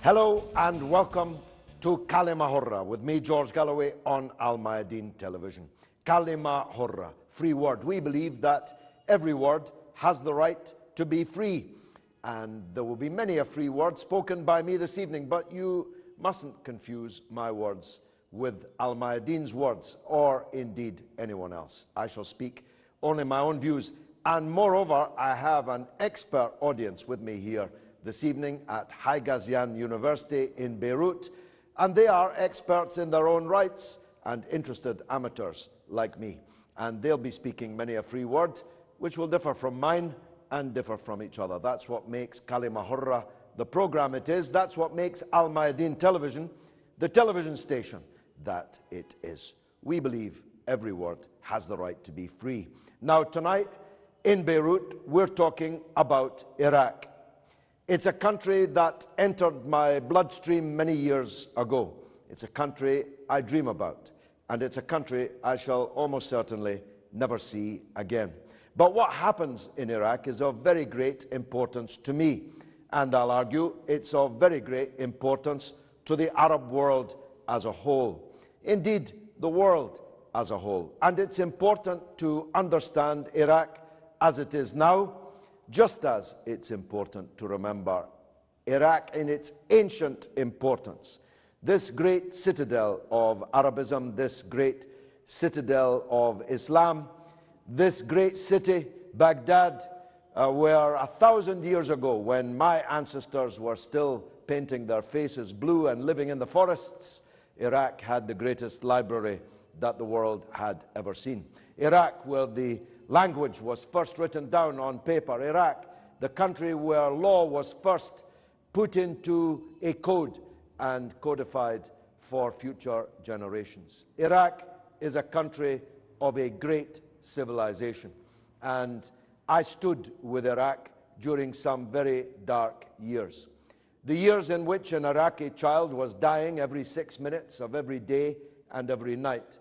Hello and welcome to Kalima Horra with me, George Galloway, on Mayadeen television. Kalima Horra, free word. We believe that every word has the right to be free. And there will be many a free word spoken by me this evening, but you mustn't confuse my words with Mayadeen's words, or indeed anyone else. I shall speak only my own views. And moreover, I have an expert audience with me here this evening at Haigazian University in Beirut, and they are experts in their own rights and interested amateurs like me. And they'll be speaking many a free word, which will differ from mine and differ from each other. That's what makes Kalima Horra the program it is. That's what makes Mayadeen television the television station that it is. We believe every word has the right to be free. Now, tonight in Beirut, we're talking about Iraq. It's a country that entered my bloodstream many years ago. It's a country I dream about, and it's a country I shall almost certainly never see again. But what happens in Iraq is of very great importance to me, and I'll argue it's of very great importance to the Arab world as a whole, indeed the world as a whole. And it's important to understand Iraq as it is now, just as it's important to remember Iraq in its ancient importance. This great citadel of Arabism, this great citadel of Islam, this great city, Baghdad, where 1,000 years ago, when my ancestors were still painting their faces blue and living in the forests, Iraq had the greatest library that the world had ever seen. Iraq, where the language was first written down on paper. Iraq, the country where law was first put into a code and codified for future generations. Iraq is a country of a great civilization, and I stood with Iraq during some very dark years. The years in which an Iraqi child was dying every 6 minutes of every day and every night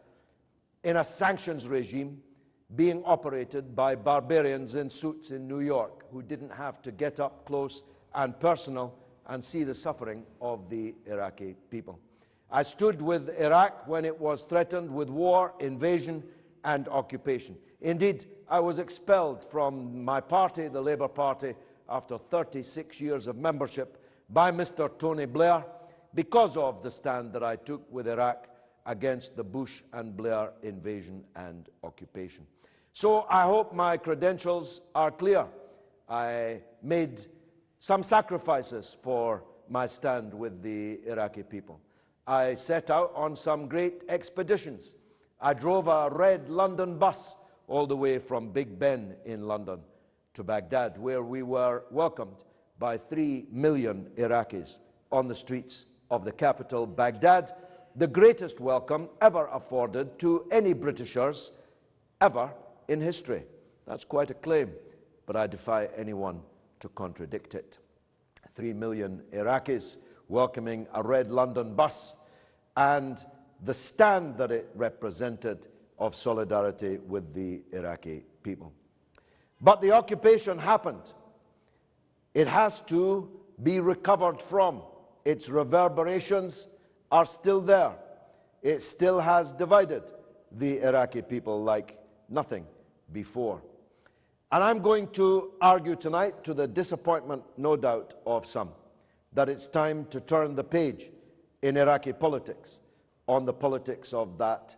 in a sanctions regime being operated by barbarians in suits in New York who didn't have to get up close and personal and see the suffering of the Iraqi people. I stood with Iraq when it was threatened with war, invasion, and occupation. Indeed, I was expelled from my party, the Labour Party, after 36 years of membership by Mr. Tony Blair because of the stand that I took with Iraq against the Bush and Blair invasion and occupation. So I hope my credentials are clear. I made some sacrifices for my stand with the Iraqi people. I set out on some great expeditions. I drove a red London bus all the way from Big Ben in London to Baghdad, where we were welcomed by 3 million Iraqis on the streets of the capital, Baghdad, the greatest welcome ever afforded to any Britishers ever in history. That's quite a claim, but I defy anyone to contradict it. 3 million Iraqis welcoming a red London bus and the stand that it represented of solidarity with the Iraqi people. But the occupation happened. It has to be recovered from. Its reverberations are still there. It still has divided the Iraqi people like nothing before. And I'm going to argue tonight, to the disappointment, no doubt, of some, that it's time to turn the page in Iraqi politics on the politics of that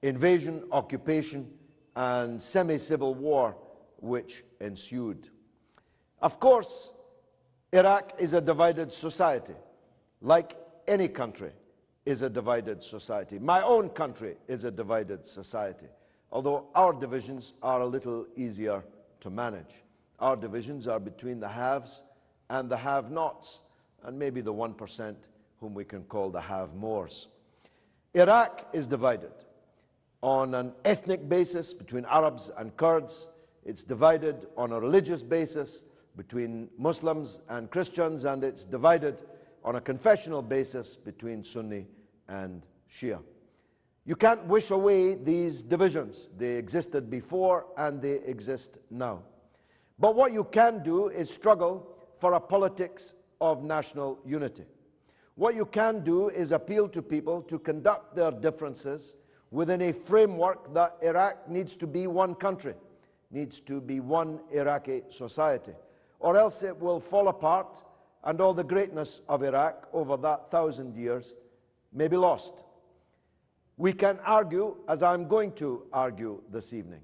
invasion, occupation, and semi-civil war which ensued. Of course, Iraq is a divided society, like any country is a divided society. My own country is a divided society, although our divisions are a little easier to manage. Our divisions are between the haves and the have-nots, and maybe the 1% whom we can call the have-mores. Iraq is divided on an ethnic basis between Arabs and Kurds. It's divided on a religious basis between Muslims and Christians, and it's divided on a confessional basis between Sunni and Shia. You can't wish away these divisions. They existed before and they exist now. But what you can do is struggle for a politics of national unity. What you can do is appeal to people to conduct their differences within a framework that Iraq needs to be one country, needs to be one Iraqi society, or else it will fall apart and all the greatness of Iraq over that 1,000 years may be lost. We can argue, as I'm going to argue this evening,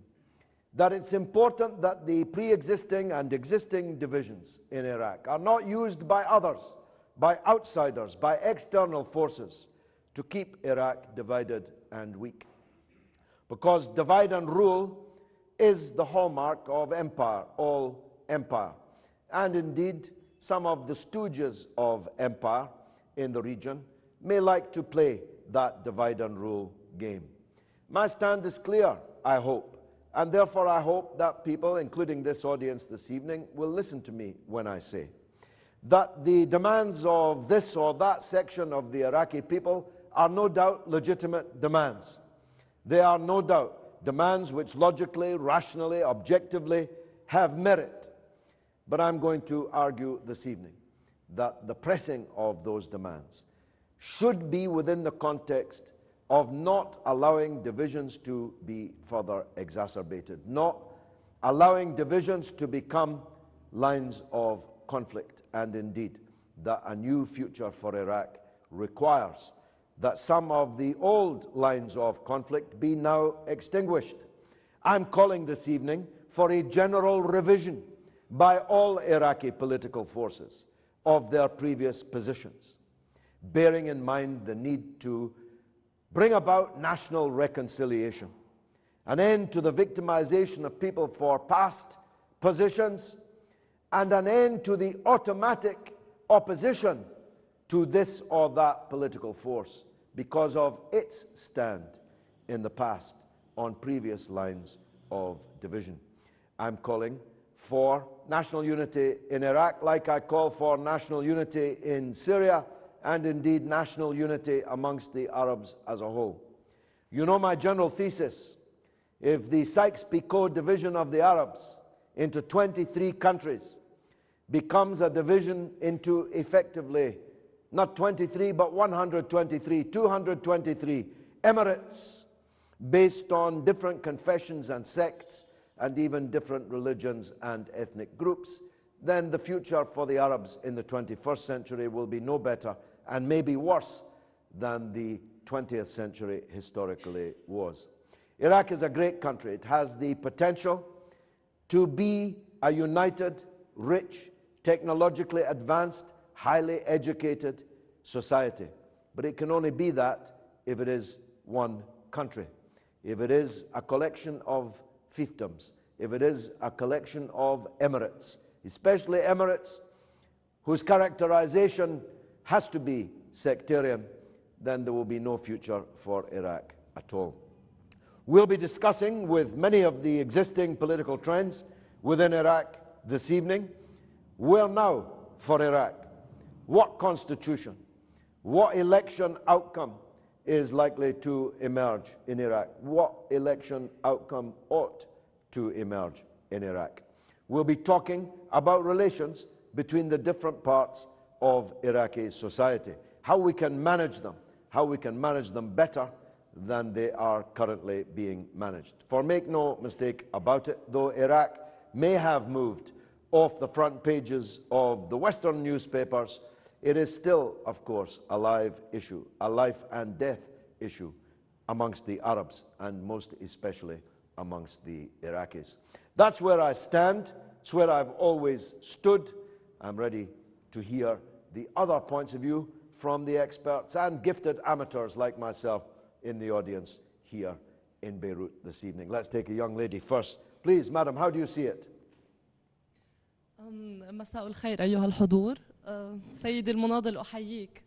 that it's important that the pre-existing and existing divisions in Iraq are not used by others, by outsiders, by external forces to keep Iraq divided and weak. Because divide and rule is the hallmark of empire, all empire. And indeed, some of the stooges of empire in the region may like to play that divide and rule game. My stand is clear, I hope, and therefore I hope that people, including this audience this evening, will listen to me when I say that the demands of this or that section of the Iraqi people are no doubt legitimate demands. They are no doubt demands which logically, rationally, objectively have merit. But I'm going to argue this evening that the pressing of those demands should be within the context of not allowing divisions to be further exacerbated, not allowing divisions to become lines of conflict, and indeed that a new future for Iraq requires that some of the old lines of conflict be now extinguished. I'm calling this evening for a general revision by all Iraqi political forces of their previous positions, bearing in mind the need to bring about national reconciliation, an end to the victimization of people for past positions, and an end to the automatic opposition to this or that political force because of its stand in the past on previous lines of division. I'm calling for national unity in Iraq, like I call for national unity in Syria, and indeed national unity amongst the Arabs as a whole. You know my general thesis. If the Sykes-Picot division of the Arabs into 23 countries becomes a division into effectively not 23 but 123, 223 emirates based on different confessions and sects and even different religions and ethnic groups, then the future for the Arabs in the 21st century will be no better and maybe worse than the 20th century historically was. Iraq is a great country. It has the potential to be a united, rich, technologically advanced, highly educated society. But it can only be that if it is one country, if it is a collection of fiefdoms, if it is a collection of emirates, especially emirates whose characterization has to be sectarian, then there will be no future for Iraq at all. We'll be discussing with many of the existing political trends within Iraq this evening. Where now for Iraq? What constitution? What election outcome is likely to emerge in Iraq? What election outcome ought to emerge in Iraq? We'll be talking about relations between the different parts of Iraqi society, how we can manage them, how we can manage them better than they are currently being managed. For make no mistake about it, though Iraq may have moved off the front pages of the Western newspapers, it is still, of course, a live issue, a life and death issue amongst the Arabs, and most especially amongst the Iraqis. That's where I stand. It's where I've always stood. I'm ready to hear the other points of view from the experts and gifted amateurs like myself in the audience here in Beirut this evening. Let's take a young lady first. Please, madam, how do you see it? مساء الخير أيها الحضور. سيدي المناضل أحييك.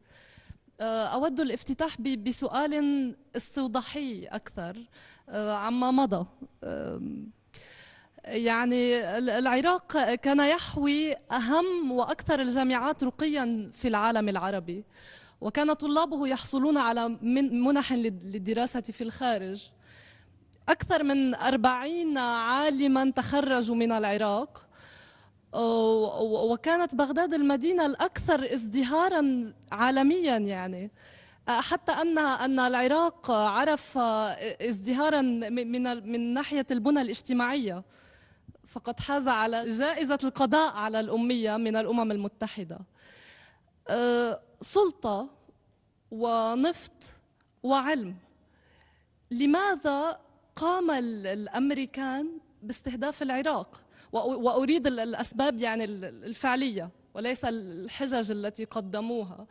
أود الافتتاح بسؤال استوضاحي أكثر عما مضى. يعني العراق كان يحوي أهم وأكثر الجامعات رقياً في العالم العربي، وكان طلابه يحصلون على منح للدراسة في الخارج. أكثر من 40 عالماً تخرجوا من العراق، وكانت بغداد المدينة الأكثر ازدهاراً عالمياً يعني، حتى أن العراق عرف ازدهاراً من ناحية البنى الاجتماعية، فقد حاز على جائزة القضاء على الأمية من الأمم المتحدة. سلطة ونفط وعلم، لماذا قام الأمريكان باستهداف العراق؟ وأريد الأسباب يعني الفعلية وليس الحجج التي قدموها.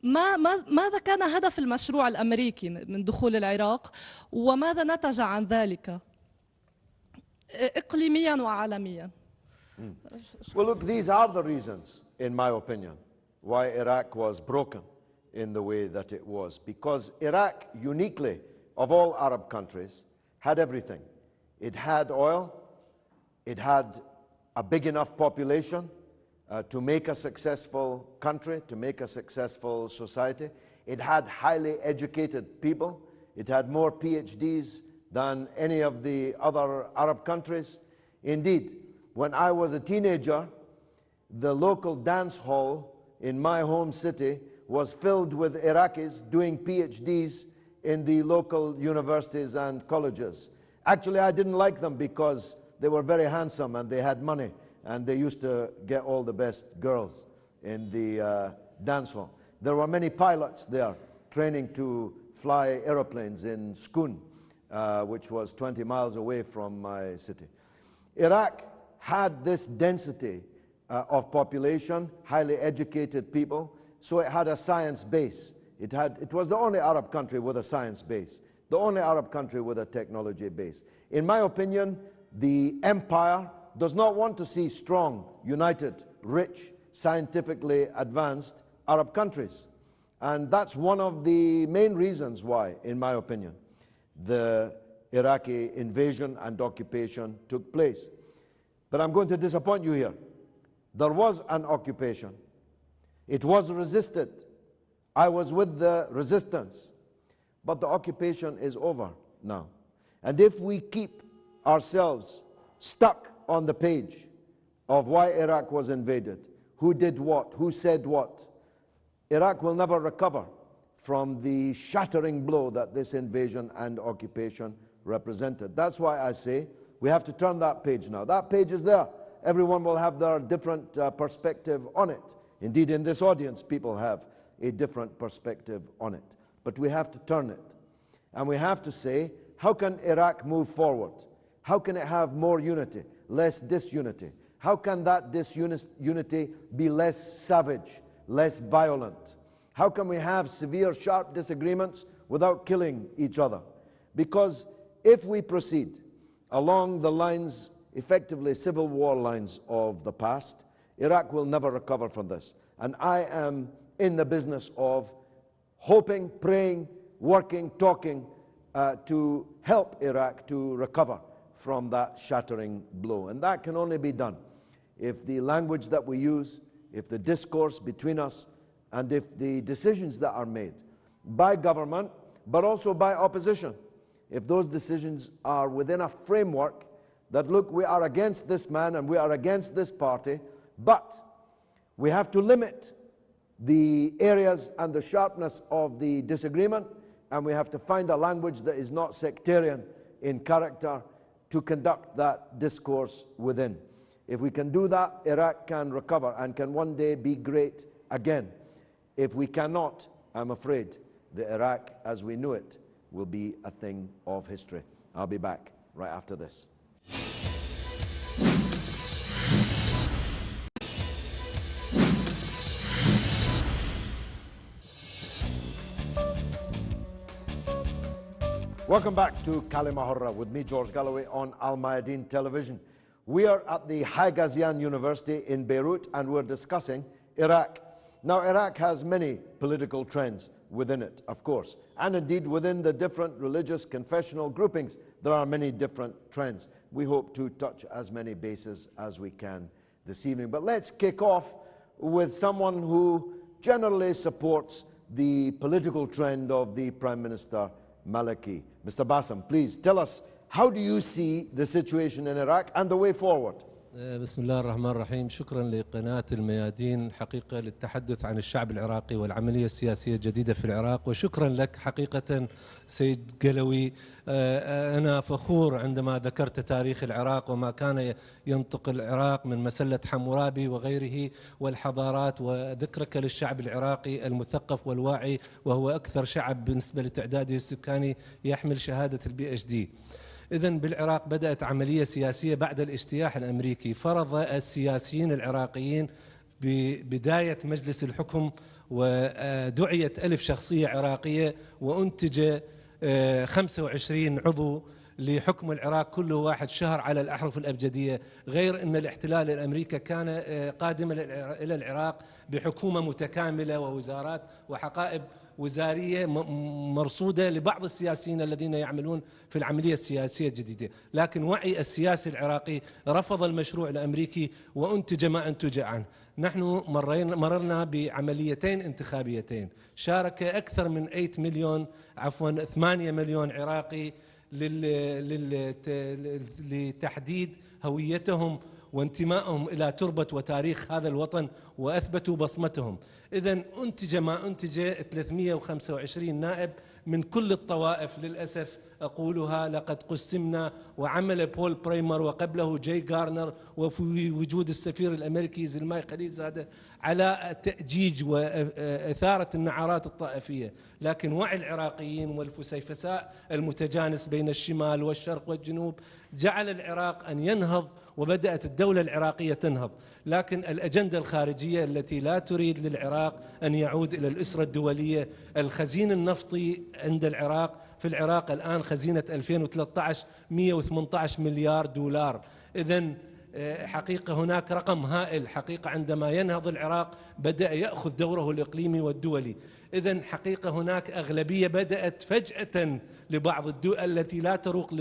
ماذا كان هدف المشروع الأمريكي من دخول العراق، وماذا نتج عن ذلك إقليميا وعالميا؟ Well, look, these are the reasons, in my opinion, why Iraq was broken in the way that it was. Because Iraq, uniquely, of all Arab countries, had everything. It had oil, it had a big enough population to make a successful country, to make a successful society. It had highly educated people. It had more PhDs than any of the other Arab countries. Indeed, when I was a teenager, the local dance hall in my home city was filled with Iraqis doing PhDs in the local universities and colleges. Actually, I didn't like them because they were very handsome and they had money, and they used to get all the best girls in the dance hall. There were many pilots there training to fly aeroplanes in Skun, which was 20 miles away from my city. Iraq had this density of population, highly educated people, so it had a science base. It was the only Arab country with a science base, the only Arab country with a technology base. In my opinion, the empire does not want to see strong, united, rich, scientifically advanced Arab countries. And that's one of the main reasons why, in my opinion, the Iraqi invasion and occupation took place. But I'm going to disappoint you here. There was an occupation. It was resisted. I was with the resistance. But the occupation is over now. And if we keep ourselves stuck on the page of why Iraq was invaded, who did what, who said what, Iraq will never recover from the shattering blow that this invasion and occupation represented. That's why I say we have to turn that page now. That page is there. Everyone will have their different perspective on it. Indeed, in this audience, people have a different perspective on it. But we have to turn it. And we have to say, how can Iraq move forward? How can it have more unity, less disunity? How can that disunity be less savage, less violent? How can we have severe, sharp disagreements without killing each other? Because if we proceed along the lines, effectively civil war lines of the past, Iraq will never recover from this. And I am in the business of hoping, praying, working, talking to help Iraq to recover from that shattering blow. And that can only be done if the language that we use, if the discourse between us, and if the decisions that are made by government, but also by opposition, if those decisions are within a framework that, look, we are against this man and we are against this party, but we have to limit the areas and the sharpness of the disagreement, and we have to find a language that is not sectarian in character to conduct that discourse within. If we can do that, Iraq can recover and can one day be great again. If we cannot, I'm afraid the Iraq as we knew it will be a thing of history. I'll be back right after this. Welcome back to Kalima Horra with me, George Galloway, on Mayadeen television. We are at the Haigazian University in Beirut, and we're discussing Iraq. Now, Iraq has many political trends within it, of course, and indeed within the different religious confessional groupings, there are many different trends. We hope to touch as many bases as we can this evening. But let's kick off with someone who generally supports the political trend of the Prime Minister Maliki. Mr. Bassam, please tell us, how do you see the situation in Iraq and the way forward? بسم الله الرحمن الرحيم. شكرا لقناة الميادين حقيقة للتحدث عن الشعب العراقي والعملية السياسية الجديدة في العراق، وشكرا لك حقيقة سيد جلوي. أنا فخور عندما ذكرت تاريخ العراق وما كان ينطق العراق من مسلة حمورابي وغيره والحضارات، وذكرك للشعب العراقي المثقف والواعي، وهو أكثر شعب بالنسبة لتعداده السكاني يحمل شهادة الPhD. إذن بالعراق بدأت عملية سياسية بعد الاجتياح الأمريكي. فرض السياسيين العراقيين ببداية مجلس الحكم، ودعيت 1000 شخصية عراقية، وأنتج 25 عضو لحكم العراق، كل واحد شهر على الأحرف الأبجدية. غير أن الاحتلال الأمريكي كان قادما إلى العراق بحكومة متكاملة ووزارات وحقائب وزارية مرصودة لبعض السياسيين الذين يعملون في العملية السياسية الجديدة. لكن وعي السياسي العراقي رفض المشروع الأمريكي وأنتج ما أنتج عنه. نحن مررنا بعمليتين انتخابيتين شارك أكثر من 8 مليون عراقي لتحديد هويتهم وانتمائهم إلى تربة وتاريخ هذا الوطن، وأثبتوا بصمتهم. إذن أنتج ما أنتج 325 نائب من كل الطوائف. للأسف أقولها، لقد قسمنا، وعمل بول بريمر وقبله جاي غارنر وفي وجود السفير الأميركي زلماي خليل هذا على تأجيج وإثارة النعرات الطائفية. لكن وعي العراقيين والفسيفساء المتجانس بين الشمال والشرق والجنوب جعل العراق أن ينهض، وبدأت الدولة العراقية تنهض. لكن الأجندة الخارجية التي لا تريد للعراق أن يعود إلى الأسرة الدولية. الخزين النفطي عند العراق، في العراق الآن خزينة 2013 118 مليار دولار. إذن حقيقة هناك رقم هائل. حقيقة عندما ينهض العراق بدأ يأخذ دوره الإقليمي والدولي. إذن حقيقة هناك أغلبية بدأت فجأة لبعض الدول التي لا تروق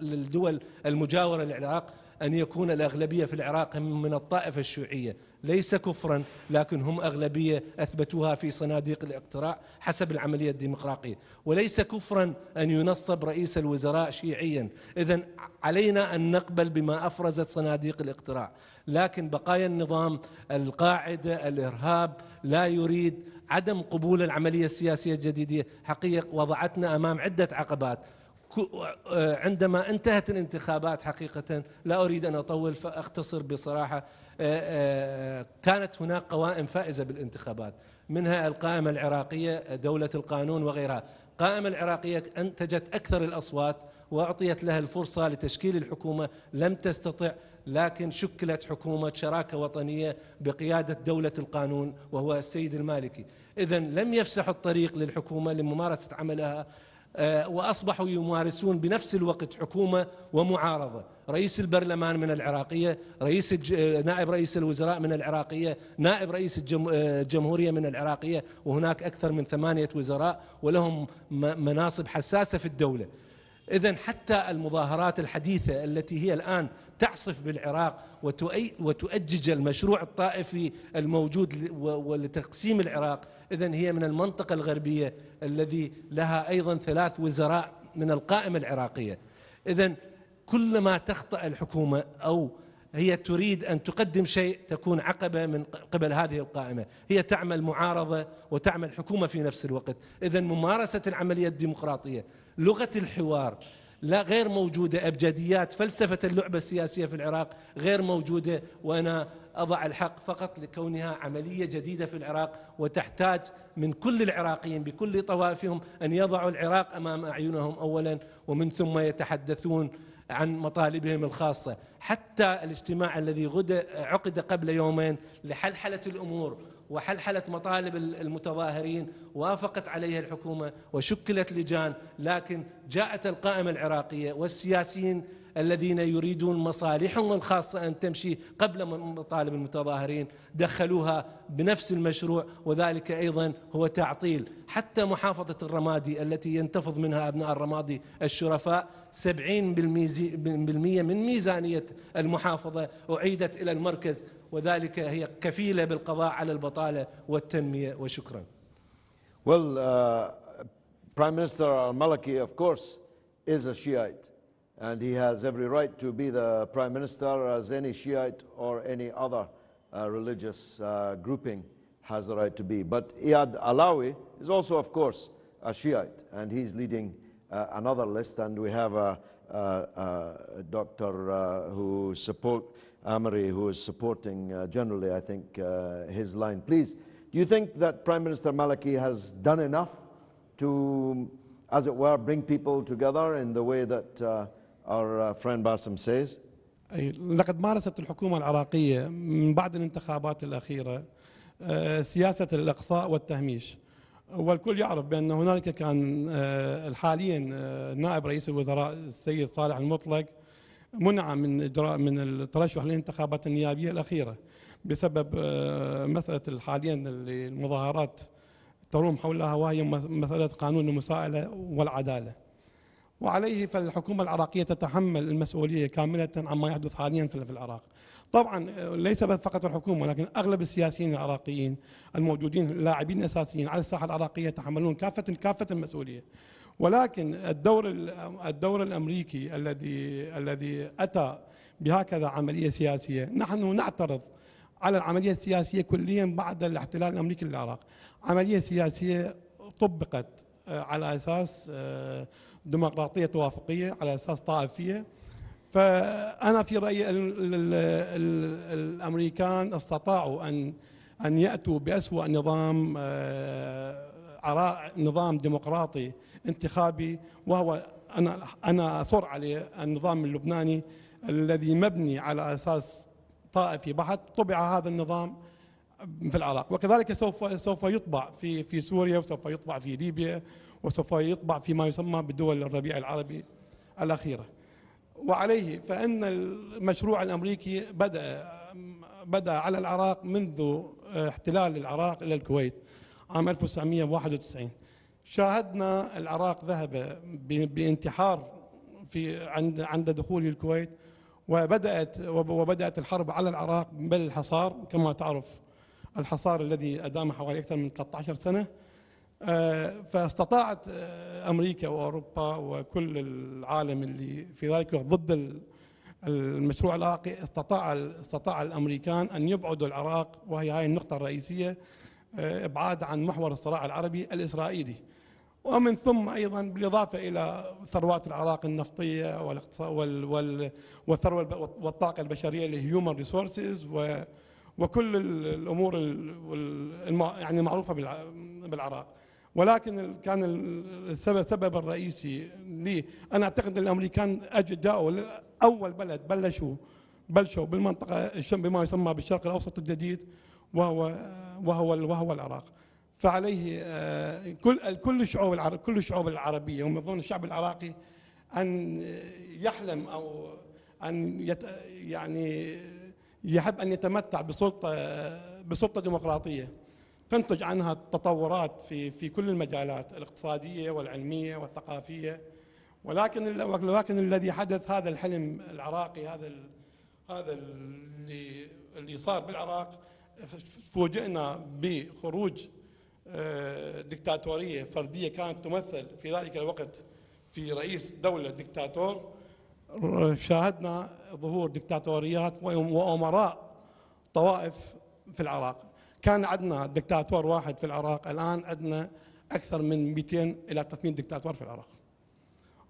للدول المجاورة للعراق أن يكون الأغلبية في العراق من الطائفة الشيوعية. ليس كفرا، لكن هم أغلبية أثبتوها في صناديق الاقتراع حسب العملية الديمقراطية. وليس كفرا أن ينصب رئيس الوزراء شيعيا. إذن علينا أن نقبل بما أفرزت صناديق الاقتراع. لكن بقايا النظام، القاعدة، الإرهاب لا يريد عدم قبول العملية السياسية الجديدة. حقيقة وضعتنا أمام عدة عقبات. عندما انتهت الانتخابات، حقيقة لا أريد أن أطول فأختصر بصراحة، كانت هناك قوائم فائزة بالانتخابات، منها القائمة العراقية دولة القانون وغيرها. القائمة العراقية أنتجت أكثر الأصوات وأعطيت لها الفرصة لتشكيل الحكومة، لم تستطع، لكن شكلت حكومة شراكة وطنية بقيادة دولة القانون وهو السيد المالكي. إذن لم يفسحوا الطريق للحكومة لممارسة عملها، وأصبحوا يمارسون بنفس الوقت حكومة ومعارضة. رئيس البرلمان من العراقية، نائب رئيس الوزراء من العراقية، نائب رئيس الجمهورية من العراقية، وهناك أكثر من 8 وزراء ولهم مناصب حساسة في الدولة. إذن حتى المظاهرات الحديثة التي هي الآن تعصف بالعراق وتؤجج المشروع الطائفي الموجود ولتقسيم العراق، إذن هي من المنطقة الغربية الذي لها أيضا 3 وزراء من القائمة العراقية. إذن كلما تخطأ الحكومة أو هي تريد أن تقدم شيء تكون عقبة من قبل هذه القائمة. هي تعمل معارضة وتعمل حكومة في نفس الوقت. إذن ممارسة العملية الديمقراطية، لغة الحوار لا غير موجودة، أبجديات فلسفة اللعبة السياسية في العراق غير موجودة. وأنا أضع الحق فقط لكونها عملية جديدة في العراق، وتحتاج من كل العراقيين بكل طوائفهم أن يضعوا العراق أمام أعينهم أولا، ومن ثم يتحدثون عن مطالبهم الخاصة. حتى الاجتماع الذي عقد قبل يومين لحلحلة الأمور وحلحلة مطالب المتظاهرين وافقت عليها الحكومة وشكلت لجان، لكن جاءت القائمة العراقية والسياسيين الذين يريدون مصالحهم الخاصة أن تمشي قبل مطالب المتظاهرين دخلوها بنفس المشروع، وذلك أيضا هو تعطيل. حتى محافظة الرمادي التي ينتفض منها أبناء الرمادي الشرفاء 70% من ميزانية المحافظة أعيدت إلى المركز، وذلك هي كفيلة بالقضاء على البطالة والتنمية. وشكرا. Well, Prime Minister al-Maliki, of course, is a Shiite. and he has every right to be the prime minister, as any Shiite or any other religious grouping has the right to be. But Iyad Alawi is also, of course, a Shiite, and he's leading another list, and we have a doctor who support Amri, who is supporting generally, I think, his line. Please, do you think that Prime Minister Maliki has done enough to, as it were, bring people together in the way that our friend Bassem says? لقد مارست الحكومة العراقية من بعد الانتخابات الأخيرة سياسة الإقصاء والتهميش، والكل يعرف بأن هنالك كان حاليا نائب رئيس الوزراء السيد صالح المطلق منع من إجراء من الترشح للانتخابات النيابية الأخيرة بسبب مسألة حاليا المظاهرات تروم حولها، وهي مسألة قانون المساءلة والعدالة. وعليه فالحكومة العراقية تتحمل المسؤولية كاملة عما يحدث حاليا في العراق. طبعا ليس فقط الحكومة، ولكن أغلب السياسيين العراقيين الموجودين اللاعبين الأساسيين على الساحة العراقية يتحملون كافة المسؤولية. ولكن الدور الأمريكي الذي أتى بهكذا عملية سياسية، نحن نعترض على العملية السياسية كليا بعد الاحتلال الأمريكي للعراق. عملية سياسية طبقت على أساس ديمقراطية توافقية، على أساس طائفية. فأنا في رأيي الأمريكان استطاعوا أن يأتوا بأسوأ نظام ديمقراطي انتخابي، وهو أنا أصر عليه النظام اللبناني الذي مبني على أساس طائفي بحت. طبع هذا النظام في العراق، وكذلك سوف يطبع في سوريا، وسوف يطبع في ليبيا، وسوف يطبع فيما يسمى بدول الربيع العربي الأخيرة. وعليه فإن المشروع الأمريكي بدأ على العراق منذ احتلال العراق إلى الكويت عام 1991. شاهدنا العراق ذهب بانتحار عند دخول الكويت، وبدأت الحرب على العراق بالحصار كما تعرف، الحصار الذي أدام حوالي أكثر من 13 سنة. فاستطاعت أمريكا وأوروبا وكل العالم اللي في ذلك ضد المشروع العراقي، استطاع الأمريكان أن يبعدوا العراق، وهي هاي النقطة الرئيسية، إبعاد عن محور الصراع العربي الإسرائيلي. ومن ثم أيضا بالإضافة إلى ثروات العراق النفطية والثروة والطاقة البشرية اللي هيومن ريسورسز وكل الأمور يعني معروفة بالعراق. ولكن كان السبب الرئيسي أنا أعتقد أن الأمريكان جاءوا أول بلد بلشوا بالمنطقة بما يسمى بالشرق الأوسط الجديد، وهو العراق. فعليه كل الشعوب العربية، ومن ضمن الشعب العراقي، أن يحلم أو أن يعني يحب أن يتمتع بسلطة ديمقراطية تنتج عنها التطورات في كل المجالات الاقتصادية والعلمية والثقافية. ولكن الذي حدث، هذا الحلم العراقي، هذا اللي صار بالعراق، فوجئنا بخروج ديكتاتورية فردية كانت تمثل في ذلك الوقت في رئيس دولة ديكتاتور. شاهدنا ظهور ديكتاتوريات وأمراء طوائف في العراق. كان عندنا ديكتاتور واحد في العراق، الآن عندنا أكثر من 200 إلى 300 ديكتاتور في العراق.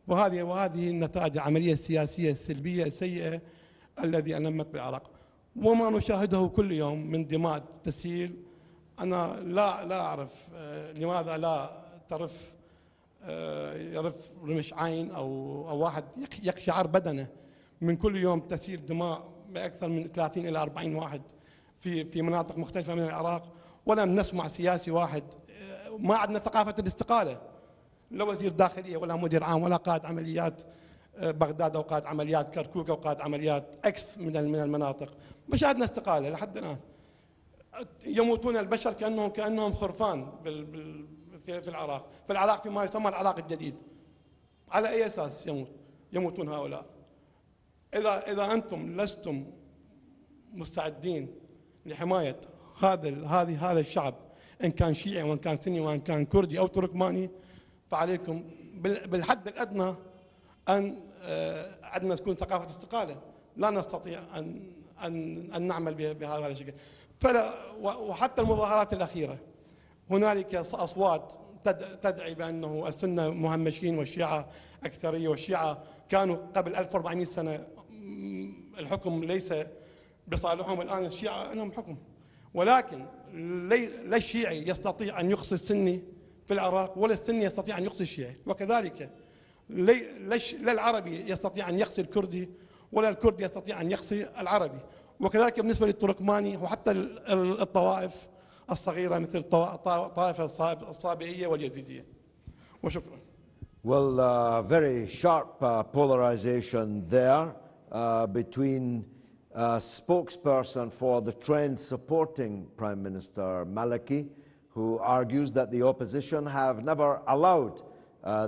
وهذه النتائج العملية السياسية السلبية السيئة الذي ألمت بالعراق، وما نشاهده كل يوم من دماء تسيل. أنا لا أعرف لماذا لا يرف رمش عين أو واحد يقشعر بدنه من كل يوم تسيل دماء بأكثر من 30 إلى 40 واحد في مناطق مختلفة من العراق، ولم نسمع سياسي واحد. ما عندنا ثقافة الاستقالة، لا وزير داخلية ولا مدير عام ولا قائد عمليات بغداد أو قائد عمليات كركوك أو قائد عمليات إكس من المناطق. ما شاهدنا استقالة لحد الآن. يموتون البشر كأنهم خرفان في العراق فيما يسمى العراق الجديد. على أي أساس يموتون هؤلاء؟ إذا أنتم لستم مستعدين لحماية هذا الشعب، إن كان شيعي وإن كان سني وإن كان كردي أو تركماني، فعليكم بالحد الأدنى أن عندنا تكون ثقافة استقالة، لا نستطيع أن نعمل بهذا الشكل. وحتى المظاهرات الأخيرة هنالك أصوات تدعي بأنه السنة مهمشين والشيعة أكثرية، والشيعة كانوا قبل 1400 سنة الحكم ليس بصالحهم، الآن الشيعة لهم حكم. ولكن لا الشيعي يستطيع أن يقصي السني في العراق، ولا السني يستطيع أن يقصي الشيعي، وكذلك لا العربي يستطيع أن يقصي الكردي، ولا الكردي يستطيع أن يقصي العربي. وكذلك بالنسبة للتركماني وحتى الطوائف الصغيرة مثل الطائفة الصابئية واليزيدية. وشكرا. Well, very sharp polarization there between spokesperson for the trend supporting Prime Minister Maliki, who argues that the opposition have never allowed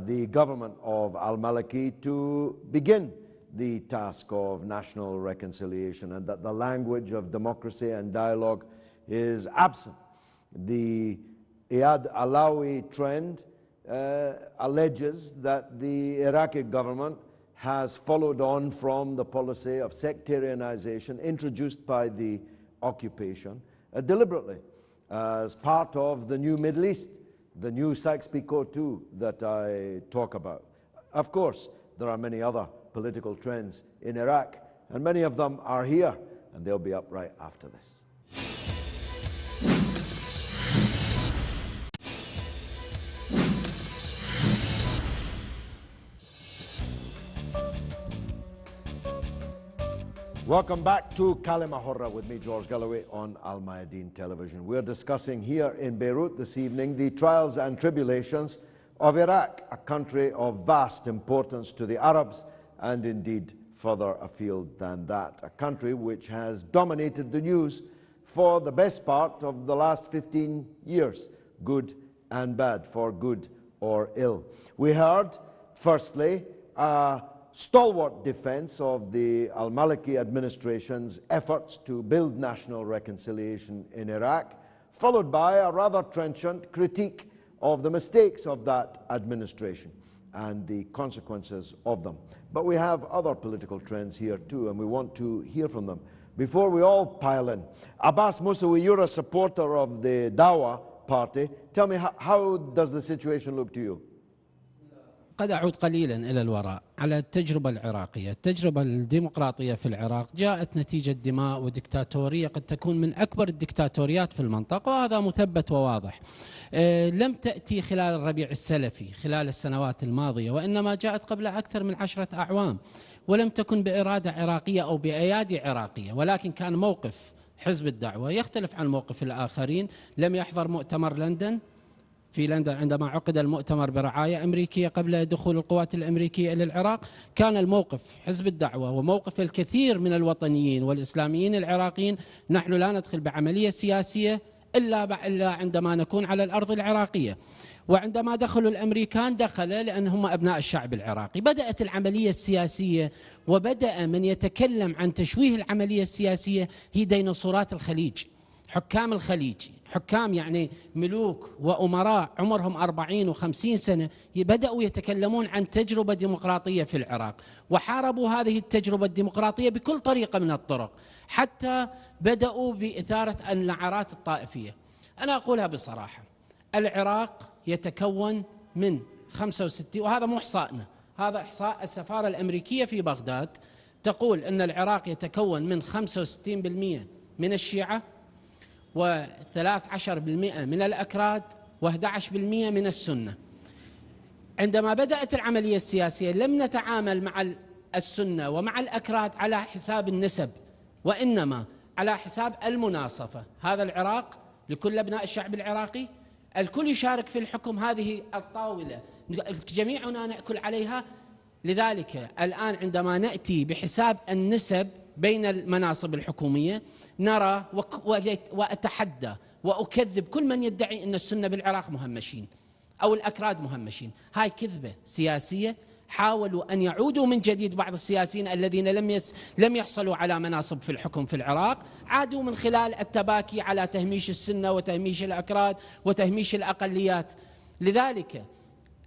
the government of al-Maliki to begin the task of national reconciliation, and that the language of democracy and dialogue is absent. The Iyad Alawi trend alleges that the Iraqi government has followed on from the policy of sectarianization introduced by the occupation deliberately as part of the new Middle East, the new Sykes-Picot II that I talk about. Of course, there are many other political trends in Iraq, and many of them are here, and they'll be up right after this. Welcome back to Kalima Horra with me, George Galloway, on Mayadeen television. We're discussing here in Beirut this evening the trials and tribulations of Iraq, a country of vast importance to the Arabs and indeed further afield than that. A country which has dominated the news for the best part of the last 15 years, good and bad, for good or ill. We heard, firstly, stalwart defense of the al-Maliki administration's efforts to build national reconciliation in Iraq, followed by a rather trenchant critique of the mistakes of that administration and the consequences of them. But we have other political trends here too, and we want to hear from them. Before we all pile in, Abbas Musawi, you're a supporter of the Dawa party. Tell me, how does the situation look to you? قد أعود قليلا إلى الوراء على التجربة العراقية. التجربة الديمقراطية في العراق جاءت نتيجة دماء وديكتاتورية قد تكون من أكبر الديكتاتوريات في المنطقة، وهذا مثبت وواضح. لم تأتي خلال الربيع السلفي خلال السنوات الماضية، وإنما جاءت قبل أكثر من 10 أعوام، ولم تكن بإرادة عراقية أو بأيادي عراقية، ولكن كان موقف حزب الدعوة يختلف عن موقف الآخرين. لم يحضر مؤتمر لندن في لندن عندما عقد المؤتمر برعاية أمريكية قبل دخول القوات الأمريكية إلى العراق. كان الموقف حزب الدعوة وموقف الكثير من الوطنيين والإسلاميين العراقيين: نحن لا ندخل بعملية سياسية إلا عندما نكون على الأرض العراقية. وعندما دخلوا الأمريكان دخل لأن هم أبناء الشعب العراقي. بدأت العملية السياسية، وبدأ من يتكلم عن تشويه العملية السياسية هي ديناصورات الخليج، حكام الخليج، حكام يعني ملوك وأمراء عمرهم 40 و50 سنة، بدأوا يتكلمون عن تجربة ديمقراطية في العراق، وحاربوا هذه التجربة الديمقراطية بكل طريقة من الطرق، حتى بدأوا بإثارة النعرات الطائفية. أنا أقولها بصراحة، العراق يتكون من 65، وهذا مو إحصائنا، هذا إحصاء السفارة الأمريكية في بغداد، تقول أن العراق يتكون من 65% من الشيعة، و13% من الأكراد، و11% من السنة. عندما بدأت العملية السياسية لم نتعامل مع السنة ومع الأكراد على حساب النسب، وإنما على حساب المناصفة. هذا العراق لكل أبناء الشعب العراقي، الكل يشارك في الحكم، هذه الطاولة جميعنا نأكل عليها. لذلك الآن عندما نأتي بحساب النسب بين المناصب الحكومية نرى وأتحدى وأكذب كل من يدعي أن السنة بالعراق مهمشين أو الأكراد مهمشين. هاي كذبة سياسية. حاولوا أن يعودوا من جديد بعض السياسيين الذين لم يحصلوا على مناصب في الحكم في العراق، عادوا من خلال التباكي على تهميش السنة وتهميش الأكراد وتهميش الأقليات. لذلك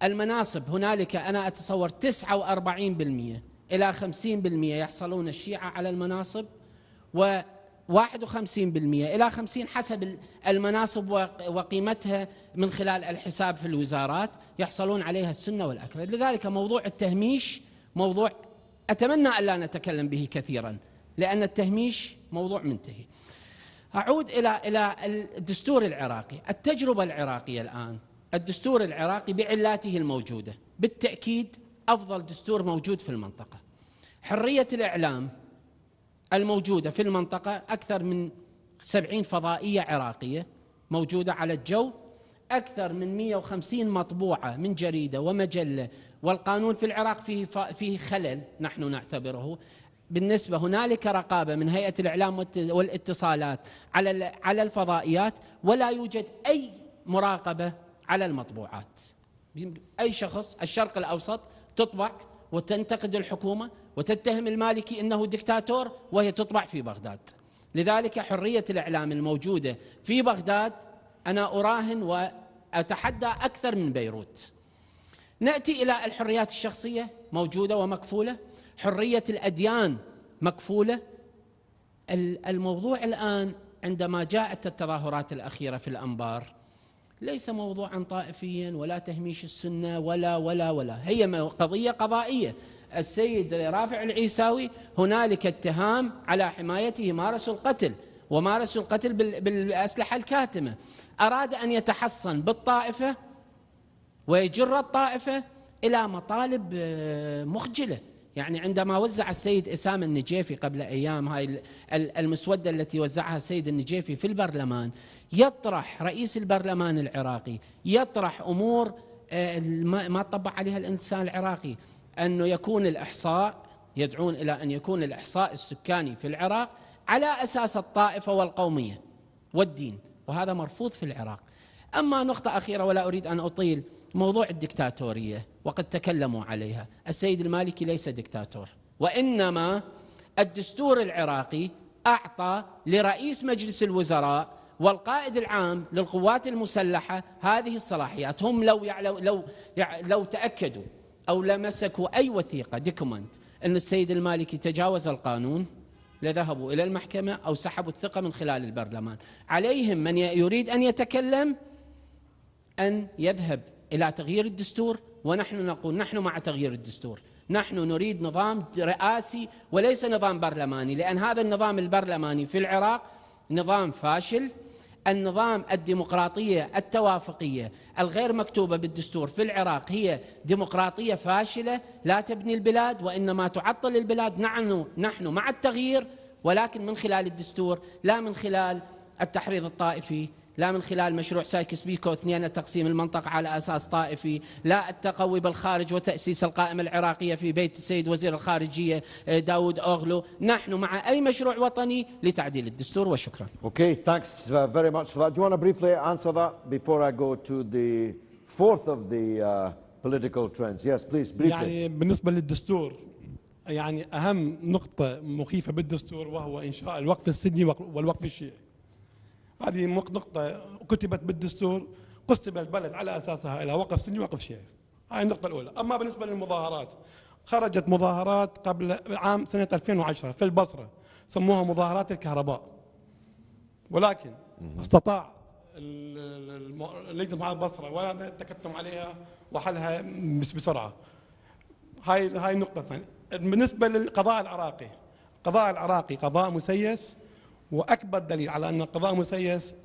المناصب هنالك أنا أتصور 49% إلى 50% يحصلون الشيعة على المناصب، و51% إلى 50 حسب المناصب وقيمتها من خلال الحساب في الوزارات يحصلون عليها السنة والأكراد. لذلك موضوع التهميش موضوع أتمنى ألا نتكلم به كثيرا، لأن التهميش موضوع منتهي. أعود إلى الدستور العراقي. التجربة العراقية الآن، الدستور العراقي بعلاته الموجودة بالتأكيد أفضل دستور موجود في المنطقة. حرية الإعلام الموجودة في المنطقة، أكثر من 70 فضائية عراقية موجودة على الجو، أكثر من 150 مطبوعة من جريدة ومجلة، والقانون في العراق فيه خلل نحن نعتبره. بالنسبة هنالك رقابة من هيئة الإعلام والاتصالات على الفضائيات، ولا يوجد أي مراقبة على المطبوعات. أي شخص الشرق الأوسط تطبع وتنتقد الحكومة وتتهم المالكي أنه دكتاتور وهي تطبع في بغداد. لذلك حرية الإعلام الموجودة في بغداد أنا أراهن وأتحدى أكثر من بيروت. نأتي إلى الحريات الشخصية موجودة ومكفولة، حرية الأديان مكفولة. الموضوع الآن عندما جاءت التظاهرات الأخيرة في الأنبار ليس موضوعا طائفيا ولا تهميش السنة ولا هي قضية قضائية. السيد رافع العيساوي هنالك اتهام على حمايته، مارسوا القتل ومارسوا القتل بالأسلحة الكاتمة. أراد أن يتحصن بالطائفة ويجر الطائفة إلى مطالب مخجلة. يعني عندما وزع السيد إسام النجيفي قبل أيام هاي المسودة التي وزعها السيد النجيفي في البرلمان، يطرح رئيس البرلمان العراقي يطرح أمور ما طبع عليها الإنسان العراقي، أنه يكون الإحصاء، يدعون إلى أن يكون الإحصاء السكاني في العراق على أساس الطائفة والقومية والدين، وهذا مرفوض في العراق. أما نقطة أخيرة ولا أريد أن أطيل، موضوع الدكتاتورية وقد تكلموا عليها. السيد المالكي ليس دكتاتور، وإنما الدستور العراقي أعطى لرئيس مجلس الوزراء والقائد العام للقوات المسلحة هذه الصلاحيات. هم لو تأكدوا أو لمسكوا أي وثيقة دوكيمنت أن السيد المالكي تجاوز القانون لذهبوا إلى المحكمة أو سحبوا الثقة من خلال البرلمان. عليهم من يريد أن يتكلم أن يذهب إلى تغيير الدستور، ونحن نقول نحن مع تغيير الدستور. نحن نريد نظام رئاسي وليس نظام برلماني، لأن هذا النظام البرلماني في العراق نظام فاشل. النظام الديمقراطية التوافقية الغير مكتوبة بالدستور في العراق هي ديمقراطية فاشلة لا تبني البلاد وإنما تعطل البلاد. نحن مع التغيير، ولكن من خلال الدستور، لا من خلال التحريض الطائفي، لا من خلال مشروع سايكس بيكو 2 تقسيم المنطقة على أساس طائفي، لا التقوي بالخارج وتأسيس القائمة العراقية في بيت السيد وزير الخارجية داود أوغلو. نحن مع أي مشروع وطني لتعديل الدستور، وشكرا. Okay, thanks very much for that. Do you want to briefly answer that before I go to the fourth of the political trends? Yes, please, briefly. يعني بالنسبة للدستور، يعني أهم نقطة مخيفة بالدستور وهو إنشاء الوقف السني والوقف الشيعي. هذه نقطة كتبت بالدستور، قسم البلد على أساسها إلى وقف سني ووقف شيعي. هاي النقطة الأولى. أما بالنسبة للمظاهرات، خرجت مظاهرات قبل عام سنة 2010 في البصرة سموها مظاهرات الكهرباء، ولكن استطاع لجنة مع البصرة ولا التكتم عليها وحلها بسرعة. هاي النقطة الثانية. بالنسبة للقضاء العراقي، القضاء العراقي قضاء مسيس، وأكبر دليل على أن القضاء مسيس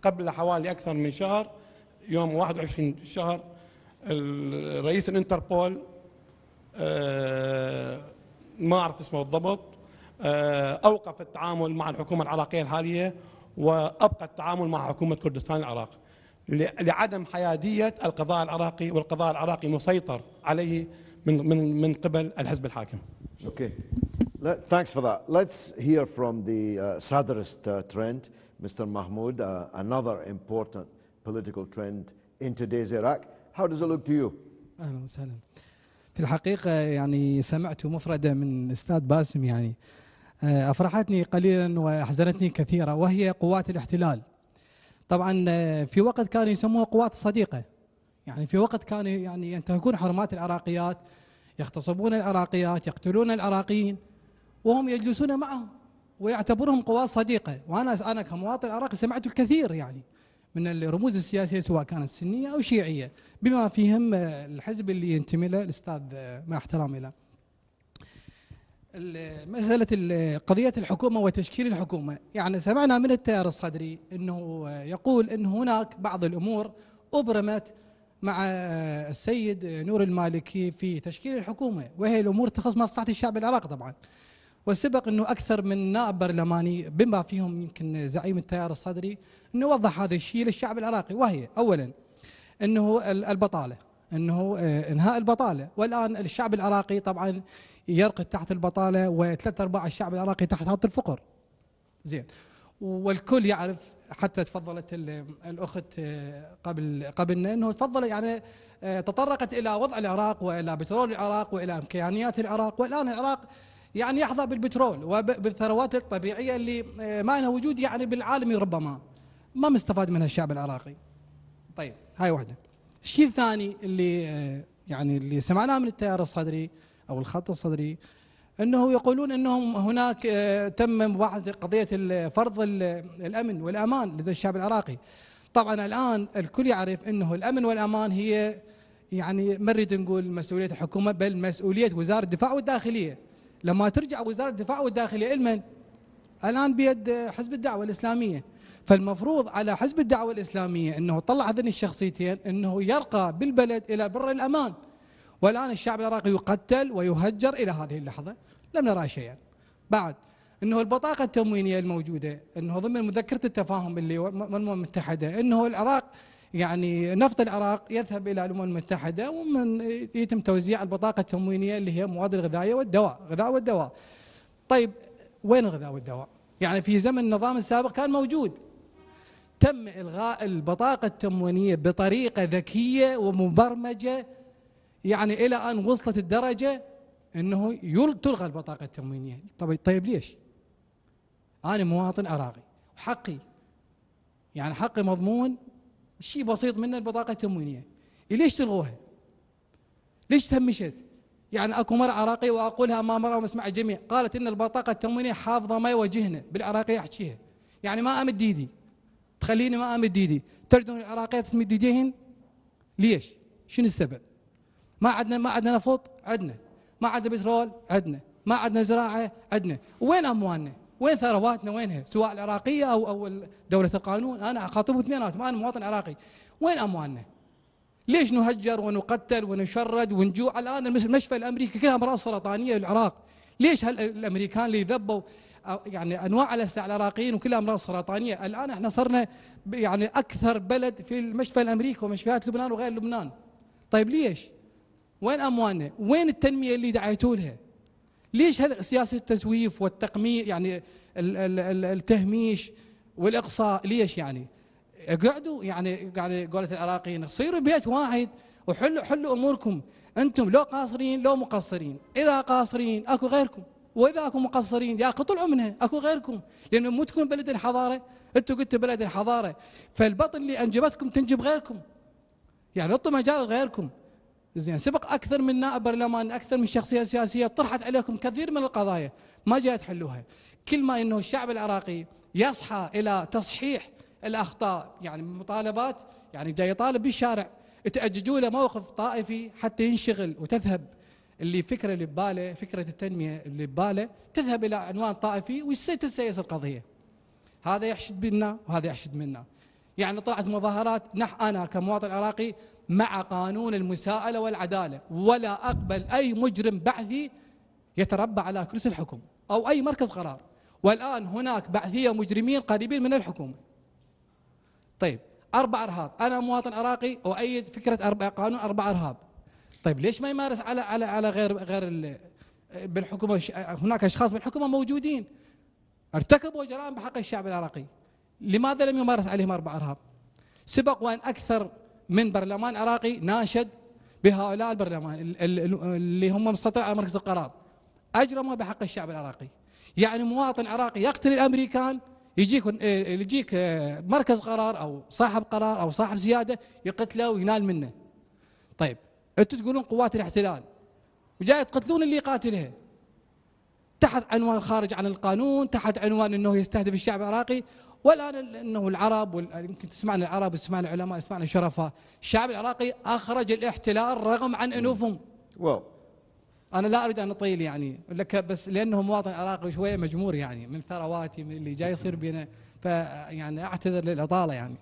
قبل حوالي أكثر من شهر، يوم 21 شهر، رئيس الانتربول ما أعرف اسمه بالضبط أوقف التعامل مع الحكومة العراقية الحالية وأبقى التعامل مع حكومة كردستان العراق لعدم حيادية القضاء العراقي، والقضاء العراقي مسيطر عليه من قبل الحزب الحاكم. Okay. Thanks for that. Let's hear from the satirist trend, Mr. Mahmoud, another important political trend in today's Iraq. How does it look to you? أهلا وسهلا. في الحقيقة يعني سمعت مفردة من أستاذ باسم يعني أفرحتني قليلا وأحزنتني كثيرا، وهي قوات الاحتلال. طبعا في وقت كانوا يسموها قوات الصديقة، يعني في وقت كانوا يعني ينتهكون حرمات العراقيات، يغتصبون العراقيات، يقتلون العراقيين، وهم يجلسون معهم ويعتبرهم قوات صديقة. وأنا كمواطن عراقي سمعت الكثير يعني من الرموز السياسية سواء كانت سنية أو شيعية، بما فيهم الحزب اللي ينتمي له الأستاذ مع احترامي له. مسألة قضية الحكومة وتشكيل الحكومة، يعني سمعنا من التيار الصدري أنه يقول أن هناك بعض الأمور أبرمت مع السيد نور المالكي في تشكيل الحكومة، وهي الأمور تخص مصلحة الشعب العراقي طبعا. والسبق أنه أكثر من نائب برلماني بما فيهم يمكن زعيم التيار الصدري أنه وضح هذا الشيء للشعب العراقي، وهي أولا أنه البطالة، أنه إنهاء البطالة. والآن الشعب العراقي طبعا يرقد تحت البطالة، وثلاث أرباع الشعب العراقي تحت خط الفقر. زين، والكل يعرف، حتى تفضلت الأخت قبلنا أنه تفضل يعني تطرقت إلى وضع العراق وإلى بترول العراق وإلى إمكانيات العراق. والآن العراق يعني يحظى بالبترول وبالثروات الطبيعية اللي ما لها وجود يعني بالعالم، ربما ما مستفاد منها الشعب العراقي. طيب هاي واحدة. الشيء الثاني اللي يعني اللي سمعناه من التيار الصدري أو الخط الصدري أنه يقولون أنهم هناك تم مباحثة قضية فرض الأمن والأمان لدى الشعب العراقي. طبعا الآن الكل يعرف أنه الأمن والأمان هي يعني ما نريد نقول مسؤولية الحكومة، بل مسؤولية وزارة الدفاع والداخلية. لما ترجع وزارة الدفاع والداخلية المن الآن بيد حزب الدعوة الإسلامية، فالمفروض على حزب الدعوة الإسلامية أنه طلع هذين الشخصيتين أنه يرقى بالبلد إلى بر الأمان. والآن الشعب العراقي يقتل ويهجر إلى هذه اللحظة لم نرى شيئا. بعد أنه البطاقة التموينية الموجودة أنه ضمن مذكرة التفاهم اللي من الأمم المتحدة أنه العراق يعني نفط العراق يذهب إلى الأمم المتحدة، ومن يتم توزيع البطاقة التموينية اللي هي مواد الغذائية والدواء، غذاء والدواء. طيب وين الغذاء والدواء؟ يعني في زمن النظام السابق كان موجود. تم إلغاء البطاقة التموينية بطريقة ذكية ومبرمجة، يعني إلى أن وصلت الدرجة أنه تلغى البطاقة التموينية. طيب ليش؟ أنا مواطن عراقي وحقي يعني حقي مضمون، شيء بسيط من البطاقة التموينية، ليش تلغوها؟ ليش تهمشت؟ يعني اكو مرة عراقية واقولها امام مرة ومسمع الجميع، قالت ان البطاقة التموينية حافظة ما يوجهنا، بالعراقية احكيها، يعني ما امد ايدي، تخليني ما امد ايدي، تردون العراقية تمد ايديهن؟ ليش؟ شنو السبب؟ ما عندنا نفط؟ عندنا. ما عندنا بترول؟ عندنا. ما عندنا زراعة؟ عندنا. وين اموالنا؟ وين ثرواتنا؟ وينها؟ سواء العراقية او دولة القانون، انا اخاطبهم اثنيناتهم، انا مواطن عراقي. وين اموالنا؟ ليش نهجر ونقتل ونشرد ونجوع؟ الان المشفى الامريكي كلها امراض سرطانيه بالعراق. ليش الامريكان اللي ذبوا يعني انواع الاسلحه العراقيين وكلها امراض سرطانيه؟ الان احنا صرنا يعني اكثر بلد في المشفى الامريكي ومشفيات لبنان وغير لبنان. طيب ليش؟ وين اموالنا؟ وين التنميه اللي دعيتوا لها؟ ليش سياسه التسويف والتقميع، يعني التهميش والاقصاء؟ ليش يعني؟ اقعدوا يعني قولة العراقيين، صيروا بيت واحد وحلوا اموركم. انتم لو قاصرين لو مقصرين، اذا قاصرين اكو غيركم، واذا اكو مقصرين يا اخي طلعوا منها، اكو غيركم، لانه مو تكون بلد الحضاره. انتم قلتوا بلد الحضاره، فالبطن اللي انجبتكم تنجب غيركم، يعني اعطوا مجال لغيركم. زين، سبق اكثر من نائب برلمان، اكثر من شخصيه سياسيه طرحت عليكم كثير من القضايا ما جاي تحلوها. كل ما انه الشعب العراقي يصحى الى تصحيح الاخطاء، يعني مطالبات، يعني جاي يطالب بالشارع تأججوا له موقف طائفي حتى ينشغل وتذهب فكره اللي بباله، فكره التنميه اللي بباله تذهب الى عنوان طائفي وتسيس القضيه. هذا يحشد بنا وهذا يحشد منا. يعني طلعت مظاهرات، انا كمواطن عراقي مع قانون المساءله والعداله، ولا اقبل اي مجرم بعثي يتربع على كرسي الحكم او اي مركز قرار. والان هناك بعثيه مجرمين قريبين من الحكومه. طيب 4 إرهاب، أنا مواطن عراقي أؤيد فكرة قانون 4 إرهاب. طيب ليش ما يمارس على غير بالحكومة؟ هناك أشخاص بالحكومة موجودين ارتكبوا جرائم بحق الشعب العراقي، لماذا لم يمارس عليهم 4 إرهاب؟ سبق وأن أكثر من برلمان عراقي ناشد بهؤلاء البرلمان اللي هم مسيطرين على مركز القرار، أجرموا بحق الشعب العراقي. يعني مواطن عراقي يقتل الأمريكان، يجيك مركز قرار أو صاحب قرار أو صاحب سيادة يقتله وينال منه. طيب انتم تقولون قوات الاحتلال وجاي تقتلون اللي يقاتلها تحت عنوان خارج عن القانون، تحت عنوان انه يستهدف الشعب العراقي. والان انه العرب يمكن تسمعنا العرب وتسمعنا العلماء تسمعنا الشرفاء، الشعب العراقي اخرج الاحتلال رغم عن انوفهم. انا لا اريد ان اطيل يعني لك، بس لانه مواطن عراقي شويه مجمور يعني من ثرواتي من اللي جاي يصير بينا، فيعني اعتذر للاطاله يعني.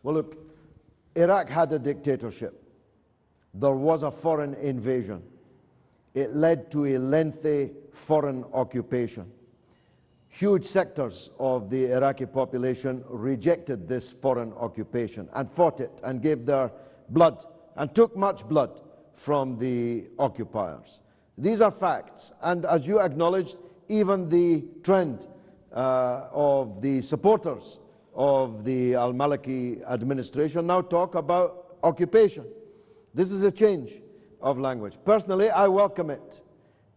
Well, look, Iraq had a dictatorship. There was a foreign invasion. It led to a lengthy foreign occupation. Huge sectors of the Iraqi population rejected this foreign occupation and fought it and gave their blood and took much blood from the occupiers. These are facts, and as you acknowledged, even the trend of the supporters of the al-Maliki administration now talk about occupation. This is a change of language. Personally, I welcome it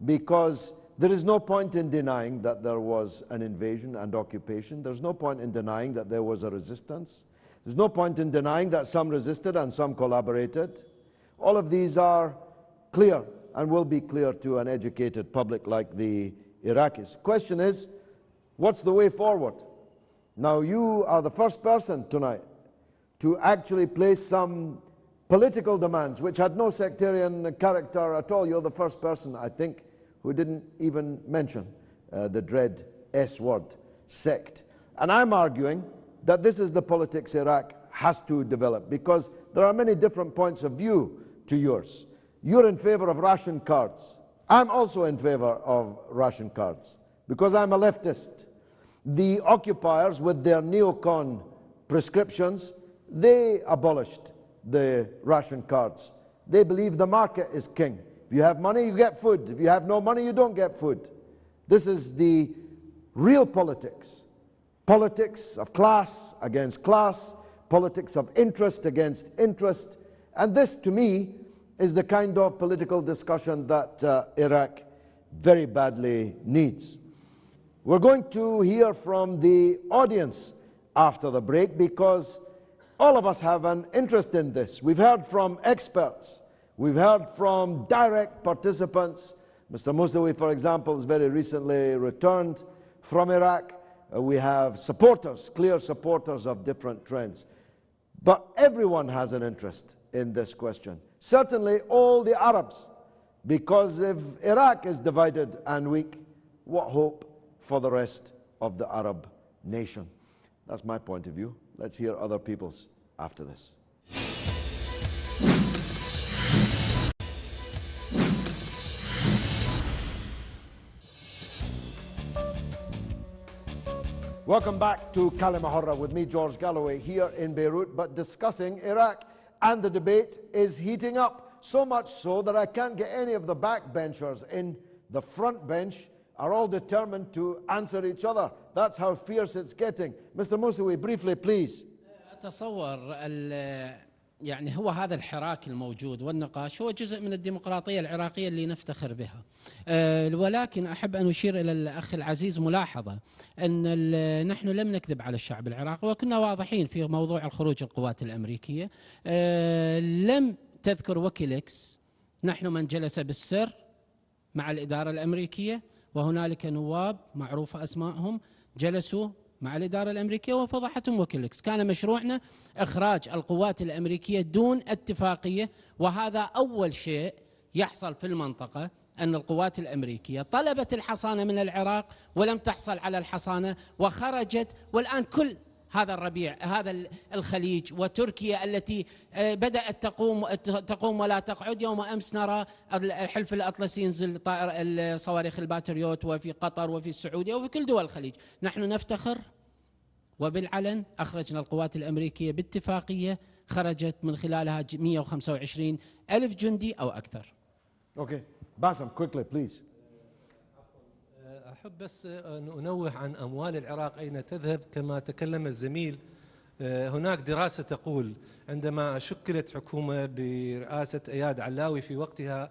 because there is no point in denying that there was an invasion and occupation. There's no point in denying that there was a resistance. There's no point in denying that some resisted and some collaborated. All of these are clear and will be clear to an educated public like the Iraqis. Question is, what's the way forward? Now, you are the first person tonight to actually place some political demands which had no sectarian character at all. You're the first person, I think, who didn't even mention the dread S word, sect. And I'm arguing that this is the politics Iraq has to develop, because there are many different points of view to yours. You're in favor of ration cards. I'm also in favor of ration cards because I'm a leftist. The occupiers, with their neocon prescriptions, they abolished the ration cards. They believe the market is king. If you have money, you get food. If you have no money, you don't get food. This is the real politics. Politics of class against class, politics of interest against interest. And this, to me, is the kind of political discussion that Iraq very badly needs. We're going to hear from the audience after the break because all of us have an interest in this. We've heard from experts. We've heard from direct participants. Mr. Musawi, for example, has very recently returned from Iraq. We have supporters, clear supporters of different trends. But everyone has an interest in this question. Certainly all the Arabs, because if Iraq is divided and weak, what hope for the rest of the Arab nation? That's my point of view. Let's hear other people's after this. Welcome back to Kalima Horra with me, George Galloway, here in Beirut, but discussing Iraq. And the debate is heating up, so much so that I can't get any of the backbenchers in the front bench are all determined to answer each other. That's how fierce it's getting. Mr. Musawi, briefly, please. أتصور يعني هو هذا الحراك الموجود والنقاش هو جزء من الديمقراطية العراقية اللي نفتخر بها. ولكن أحب أن أشير إلى الأخ العزيز ملاحظة أن نحن لم نكذب على الشعب العراقي وكنا واضحين في موضوع الخروج القوات الأمريكية. لم تذكر ويكيليكس، نحن من جلس بالسر مع الإدارة الأمريكية، وهنالك نواب معروفة أسمائهم جلسوا مع الإدارة الأمريكية وفضحتهم ويكيليكس. كان مشروعنا إخراج القوات الأمريكية دون اتفاقية، وهذا أول شيء يحصل في المنطقة، أن القوات الأمريكية طلبت الحصانة من العراق ولم تحصل على الحصانة وخرجت. والآن كل هذا الربيع، هذا الخليج وتركيا التي بدأت تقوم ولا تقعد. يوم أمس نرى الحلف الأطلسي ينزل الصواريخ الباتريوت، وفي قطر وفي السعودية وفي كل دول الخليج. نحن نفتخر وبالعلن أخرجنا القوات الأمريكية باتفاقية خرجت من خلالها 125 ألف جندي أو أكثر. Okay. Bassem, quickly, please. أحب بس أن أنوه عن أموال العراق أين تذهب. كما تكلم الزميل، هناك دراسة تقول عندما شكلت حكومة برئاسة إياد علاوي في وقتها،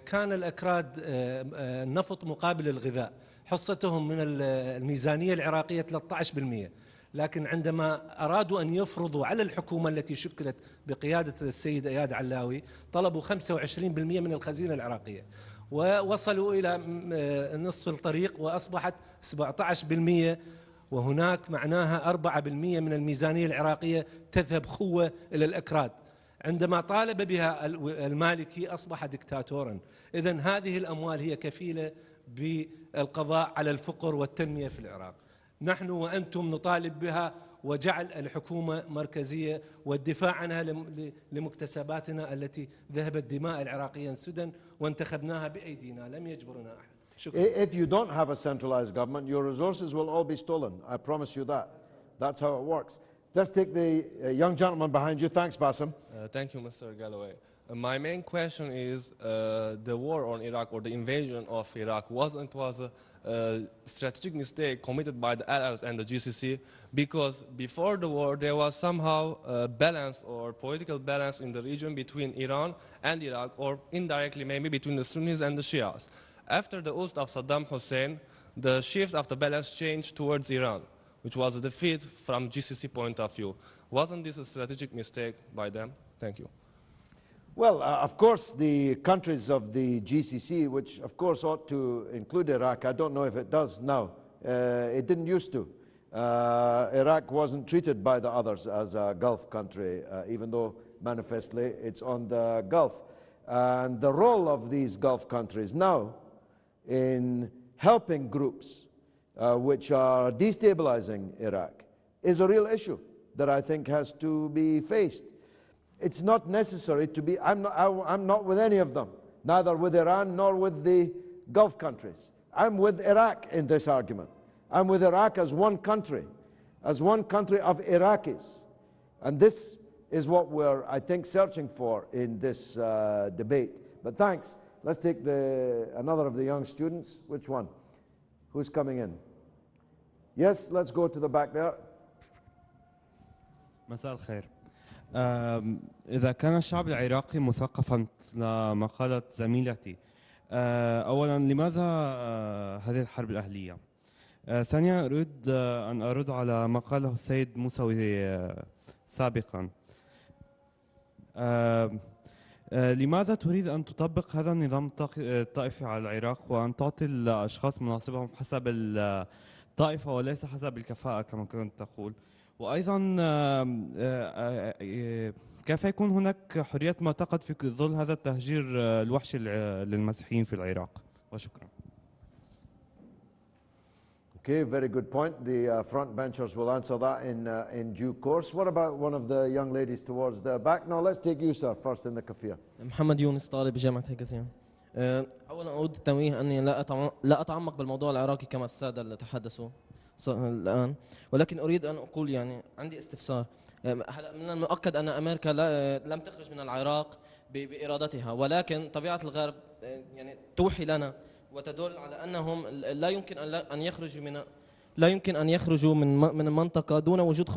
كان الأكراد النفط مقابل الغذاء، حصتهم من الميزانية العراقية 13%. لكن عندما أرادوا أن يفرضوا على الحكومة التي شكلت بقيادة السيد إياد علاوي طلبوا 25% من الخزينة العراقية، ووصلوا إلى نصف الطريق وأصبحت 17%، وهناك معناها 4% من الميزانية العراقية تذهب خوة إلى الأكراد. عندما طالب بها المالكي أصبح دكتاتورا. إذن هذه الأموال هي كفيلة بالقضاء على الفقر والتنمية في العراق. نحن وأنتم نطالب بها وجعل الحكومة مركزية والدفاع عنها لمكتسباتنا التي ذهبت دماء العراقيين سدى وانتخبناها بأيدينا، لم يجبرنا أحد. If you don't have a centralized government, your resources will all be stolen. I promise you that. That's how it works. Let's take the young gentleman behind you. Thanks, Bassem. Thank you, Mr. Galloway. My main question is the war on Iraq, or the invasion of Iraq, was a strategic mistake committed by the Arabs and the GCC, because before the war there was somehow a balance or political balance in the region between Iran and Iraq, or indirectly maybe between the Sunnis and the Shias. After the oust of Saddam Hussein, the shift of the balance changed towards Iran, which was a defeat from GCC point of view. Wasn't this a strategic mistake by them? Thank you. Well, of course, the countries of the GCC, which of course ought to include Iraq, I don't know if it does now. It didn't used to. Iraq wasn't treated by the others as a Gulf country, even though manifestly it's on the Gulf. And the role of these Gulf countries now in helping groups which are destabilizing Iraq is a real issue that I think has to be faced. It's not necessary to be, I'm not with any of them, neither with Iran nor with the Gulf countries. I'm with Iraq in this argument. I'm with Iraq as one country of Iraqis. And this is what we're, I think, searching for in this debate. But thanks. Let's take another of the young students. Which one? Who's coming in? Yes, let's go to the back there. مساء الخير. إذا كان الشعب العراقي مثقفا ما قالت زميلتي، أولا لماذا هذه الحرب الأهلية؟ ثانيا أريد أن أرد على ما قاله السيد موسوي سابقا. لماذا تريد أن تطبق هذا النظام الطائفي على العراق وأن تعطي الأشخاص مناصبهم حسب الطائفة وليس حسب الكفاءة كما كنت تقول؟ وأيضا كيف يكون هناك حرية معتقد في ظل هذا التهجير الوحشي للمسيحيين في العراق؟ وشكرا. Okay, very good point. The front benchers will answer that in due course. What about one of the young ladies towards the back? No, let's take you, sir, first in the kafia. محمد يونس طالب بجامعة هيكسيان. أولا أود التنويه أني لا أتعمق بالموضوع العراقي كما السادة اللي تحدثوا الآن، ولكن أريد أن أقول يعني عندي استفسار. من المؤكد أن أمريكا لم تخرج من العراق بإرادتها، ولكن طبيعة الغرب يعني توحي لنا وتدل على أنهم لا يمكن أن يخرجوا من المنطقة دون وجود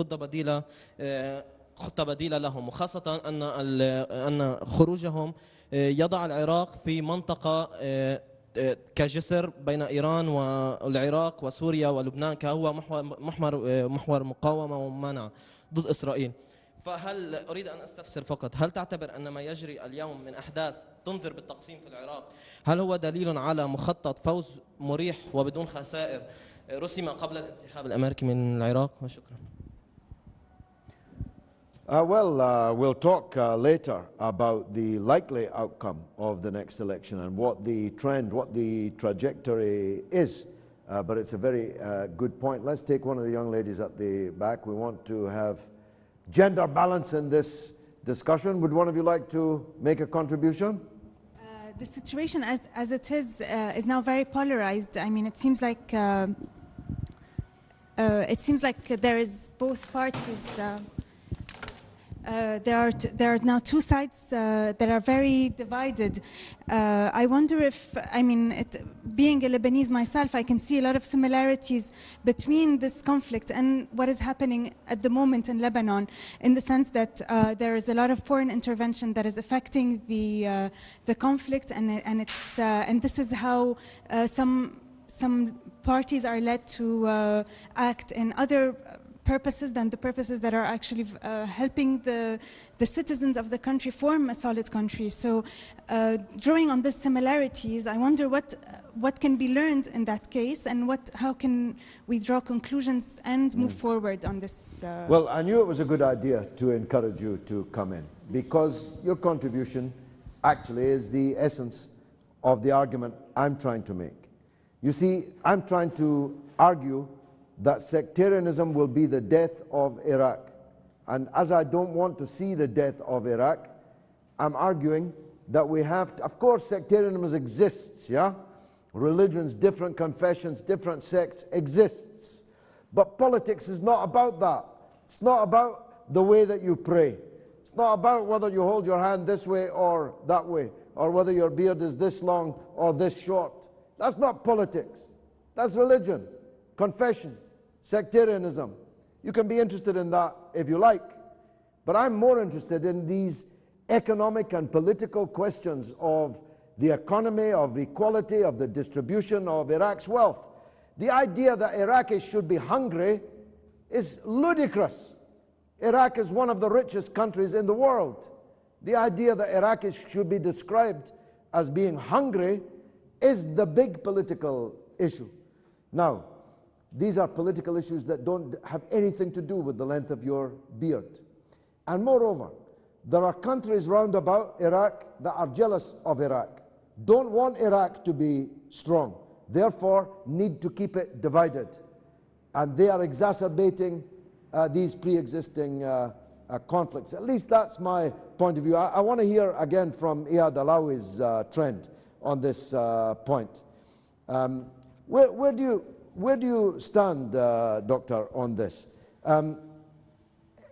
خطة بديلة لهم، وخاصة أن خروجهم يضع العراق في منطقة كجسر بين إيران والعراق وسوريا ولبنان، كهو محور مقاومة ومنع ضد إسرائيل. فهل أريد أن أستفسر فقط، هل تعتبر أن ما يجري اليوم من أحداث تنذر بالتقسيم في العراق هل هو دليل على مخطط فوز مريح وبدون خسائر رسم قبل الانسحاب الأمريكي من العراق؟ وشكرا. We'll talk later about the likely outcome of the next election and what the trend, what the trajectory is. But it's a very good point. Let's take one of the young ladies at the back. We want to have gender balance in this discussion. Would one of you like to make a contribution? The situation as it is now very polarized. I mean, it seems like there is both parties. There are now two sides that are very divided. I wonder if, I mean, being a Lebanese myself, I can see a lot of similarities between this conflict and what is happening at the moment in Lebanon, in the sense that there is a lot of foreign intervention that is affecting the conflict, and this is how some parties are led to act in other purposes than the purposes that are actually helping the citizens of the country form a solid country. So drawing on these similarities, I wonder what can be learned in that case, and how can we draw conclusions and move forward on this? Well, I knew it was a good idea to encourage you to come in, because your contribution actually is the essence of the argument I'm trying to make. You see, I'm trying to argue that sectarianism will be the death of Iraq. And as I don't want to see the death of Iraq, I'm arguing that we have to, of course, sectarianism exists, yeah? Religions, different confessions, different sects exists. But politics is not about that. It's not about the way that you pray. It's not about whether you hold your hand this way or that way, or whether your beard is this long or this short. That's not politics. That's religion, confession, sectarianism. You can be interested in that if you like. But I'm more interested in these economic and political questions of the economy, of equality, of the distribution of Iraq's wealth. The idea that Iraqis should be hungry is ludicrous. Iraq is one of the richest countries in the world. The idea that Iraqis should be described as being hungry is the big political issue. Now, these are political issues that don't have anything to do with the length of your beard. And moreover, there are countries round about Iraq that are jealous of Iraq, don't want Iraq to be strong, therefore need to keep it divided. And they are exacerbating these pre-existing conflicts. At least that's my point of view. I want to hear again from Iyad trend on this point. Where do you stand, Doctor, on this?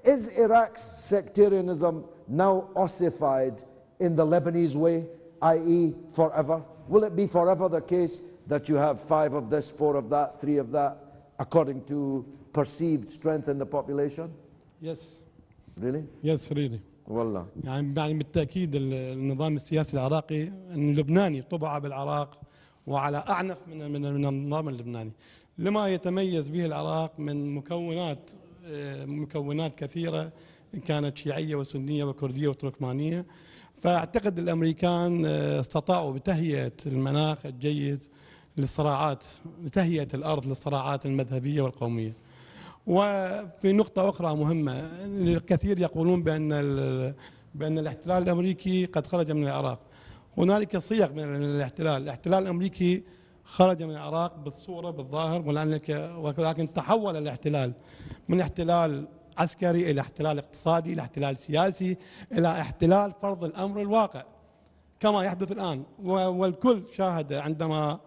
Is Iraq's sectarianism now ossified in the Lebanese way, i.e. forever? Will it be forever the case that you have 5 of this, 4 of that, 3 of that, according to perceived strength in the population? Yes. Really? Yes, really. والله. يعني بالتأكيد النظام السياسي العراقي اللبناني طبع بالعراق وعلى أعنف من النظام اللبناني. لما يتميز به العراق من مكونات كثيرة كانت شيعية وسنية وكردية وتركمانية. فأعتقد الأمريكان استطاعوا بتهيئة المناخ الجيد للصراعات، لتهيئة الأرض للصراعات المذهبية والقومية. وفي نقطة أخرى مهمة، الكثير يقولون بأن الاحتلال الأمريكي قد خرج من العراق. هنالك صيغ من الاحتلال الأمريكي خرج من العراق بالصورة بالظاهر، ولكن تحول الاحتلال من احتلال عسكري إلى احتلال اقتصادي، إلى احتلال سياسي، إلى احتلال فرض الأمر الواقع كما يحدث الآن. والكل شاهد عندما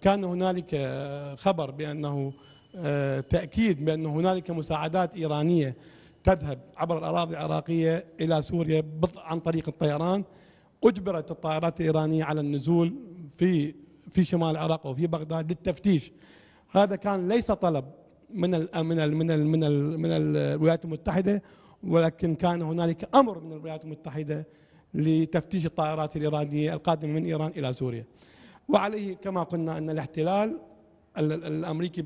كان هنالك خبر بأنه تأكيد بأن هنالك مساعدات إيرانية تذهب عبر الأراضي العراقية إلى سوريا عن طريق الطيران. أجبرت الطائرات الإيرانية على النزول في شمال العراق وفي بغداد للتفتيش. هذا كان ليس طلب من الولايات المتحدة، ولكن كان هنالك أمر من الولايات المتحدة لتفتيش الطائرات الإيرانية القادمة من إيران إلى سوريا. وعليه كما قلنا أن الاحتلال الأمريكي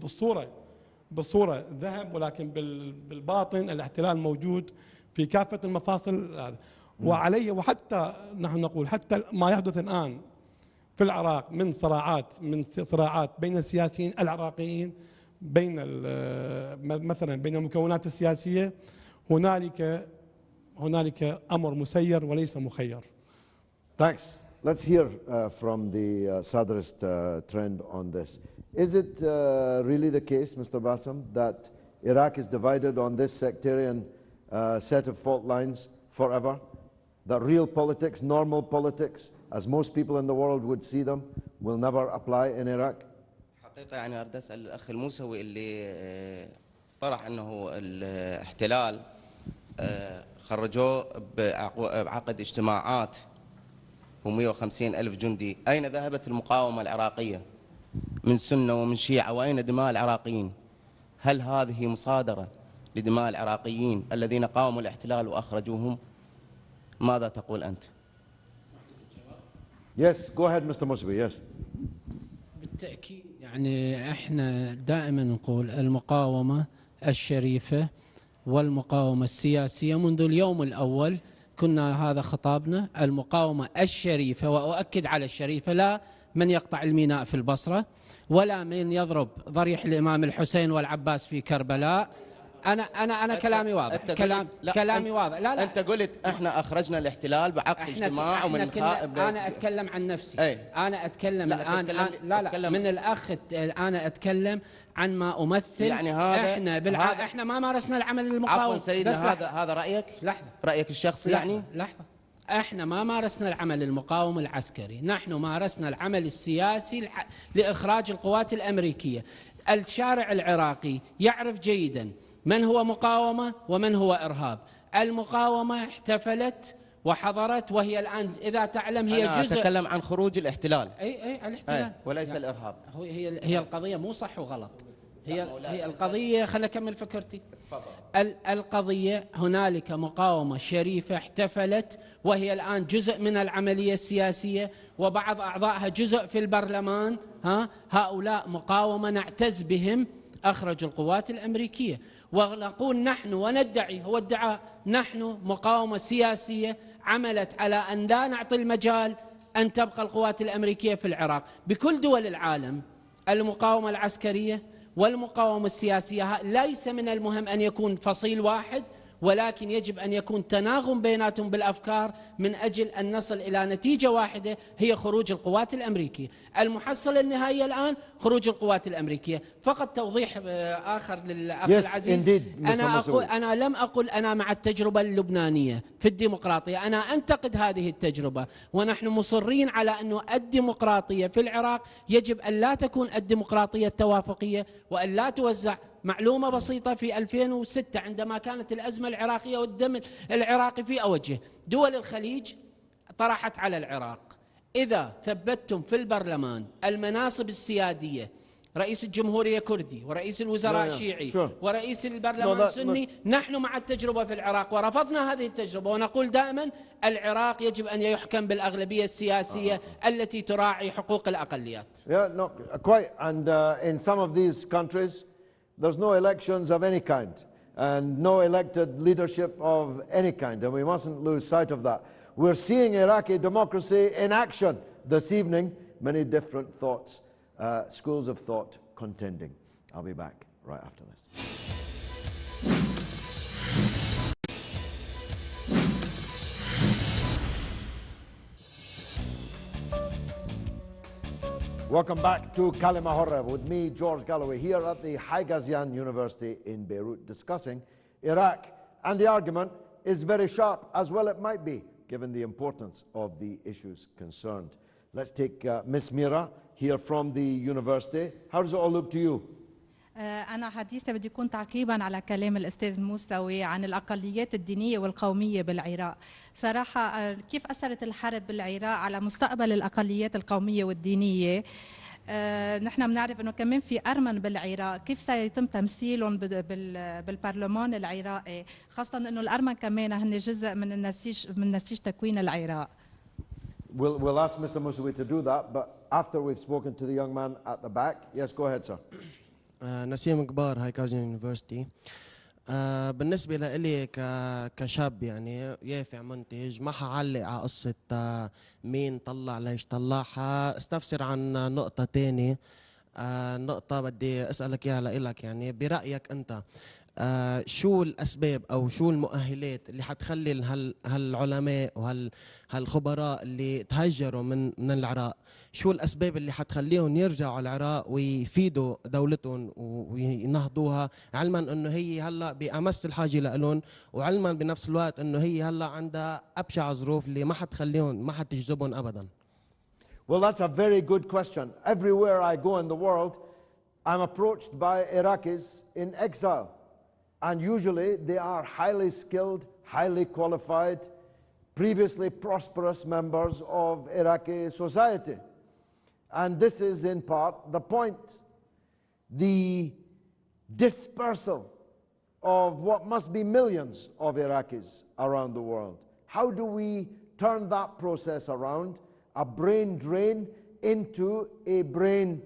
بالصورة ذهب، ولكن بالباطن الاحتلال موجود في كافة المفاصل هذا. وعليه، وحتى نحن نقول حتى ما يحدث الآن في العراق من صراعات بين السياسيين العراقيين، مثلا بين المكونات السياسية، هنالك أمر مسير وليس مخير. Thanks. Let's hear from the Sadrist trend on this. Is it really the case, Mr. Bassam, that Iraq is divided on this sectarian set of fault lines forever? That real politics, normal politics, as most people in the world would see them, will never apply in Iraq? حقيقة يعني أريد أسأل الأخ الموسوي اللي طرح أنه الاحتلال خرجوه بعقد اجتماعات و150 ألف جندي، أين ذهبت المقاومة العراقية من سنة ومن شيعة، وأين دماء العراقيين؟ هل هذه مصادرة لدماء العراقيين الذين قاوموا الاحتلال وأخرجوهم؟ ماذا تقول أنت؟ Yes, go ahead, Mr. Musawi. Yes. بالتأكيد يعني احنا دائما نقول المقاومة الشريفة والمقاومة السياسية منذ اليوم الأول كنا هذا خطابنا، المقاومة الشريفة، وأؤكد على الشريفة، لا من يقطع الميناء في البصرة ولا من يضرب ضريح الإمام الحسين والعباس في كربلاء. أنا كلامي واضح، كلامي واضح. لا أنت قلت إحنا أخرجنا الاحتلال بعقد اجتماع ومن أنا أتكلم عن نفسي. أنا أتكلم الآن من الأخ. أنا أتكلم عن ما أمثل. يعني إحنا ما مارسنا العمل المقاوم. عفوا سيدنا، هذا رأيك؟ لحظة. رأيك الشخصي يعني؟ لحظة. احنا ما مارسنا العمل المقاوم العسكري، نحن مارسنا العمل السياسي لإخراج القوات الأمريكية. الشارع العراقي يعرف جيدا من هو مقاومة ومن هو إرهاب. المقاومة احتفلت وحضرت، وهي الآن إذا تعلم هي أنا جزء. أتكلم عن خروج الاحتلال. أي الاحتلال وليس الإرهاب. هي القضية مو صح وغلط. هي القضية، خليني أكمل فكرتي. القضية هنالك مقاومة شريفة احتفلت وهي الآن جزء من العملية السياسية، وبعض أعضائها جزء في البرلمان. هؤلاء مقاومة نعتز بهم، أخرجوا القوات الأمريكية. ونقول نحن وندعي، هو ادعاء، نحن مقاومة سياسية عملت على أن لا نعطي المجال أن تبقى القوات الأمريكية في العراق. بكل دول العالم المقاومة العسكرية والمقاومة السياسية ليس من المهم أن يكون فصيل واحد، ولكن يجب أن يكون تناغم بيناتهم بالأفكار من أجل أن نصل إلى نتيجة واحدة هي خروج القوات الأمريكية. المحصلة النهائية الآن خروج القوات الأمريكية. فقط توضيح آخر للأخ العزيز. أنا لم أقل أنا مع التجربة اللبنانية في الديمقراطية، أنا أنتقد هذه التجربة، ونحن مصرين على أنه الديمقراطية في العراق يجب أن لا تكون الديمقراطية التوافقية، وأن لا توزع. معلومة بسيطة، في 2006 عندما كانت الأزمة العراقية والدم العراقي في أوجه، دول الخليج طرحت على العراق: إذا ثبتتم في البرلمان المناصب السيادية، رئيس الجمهورية كردي ورئيس الوزراء شيعي ورئيس البرلمان سني، نحن مع التجربة في العراق. ورفضنا هذه التجربة، ونقول دائما العراق يجب أن يحكم بالأغلبية السياسية التي تراعي حقوق الأقليات. Quite. And in some of these countries there's no elections of any kind and no elected leadership of any kind, and we mustn't lose sight of that. We're seeing Iraqi democracy in action this evening, many different thoughts, schools of thought contending. I'll be back right after this. Welcome back to Kalima Horra with me, George Galloway, here at the Haigazian University in Beirut, discussing Iraq. And the argument is very sharp, as well it might be, given the importance of the issues concerned. Let's take Miss Mira here from the university. How does it all look to you? أنا حديثي بدي يكون تعقيبا على كلام الأستاذ موسوي عن الأقليات الدينية والقومية بالعراق. صراحة كيف أثرت الحرب بالعراق على مستقبل الأقليات القومية والدينية؟ نحن بنعرف أنه كمان في أرمن بالعراق، كيف سيتم تمثيلهم بالبرلمان العراقي، خاصة أنه الأرمن كمان هن جزء من نسيج تكوين العراق. We'll ask Mr. Musawi to do that, but after we've spoken to the young man at the back. Yes, go ahead, sir. نسيم كبار هايكازين يونيفرسيتي. بالنسبة لإلي كشاب يعني يافع منتج، ما حعلق على قصة مين طلع ليش طلع، استفسر عن نقطة تانية. نقطة بدي أسألك إياها لإلك، يعني برأيك أنت شو الأسباب أو شو المؤهلات اللي حتخلي هالعلماء وهالخبراء اللي تهجروا من العراق، شو الأسباب اللي حتخليهم يرجعوا على العراق ويفيدوا دولتهم وينهضوها، علما أنه هي هلا بأمس الحاجة لهم، وعلما بنفس الوقت أنه هي هلا عندها أبشع ظروف اللي ما حتجذبهم أبدا. Well, that's a very good question. Everywhere I go in the world, I'm approached by Iraqis in exile. And usually they are highly skilled, highly qualified, previously prosperous members of Iraqi society. And this is in part the point. The dispersal of what must be millions of Iraqis around the world. How do we turn that process around, a brain drain into a brain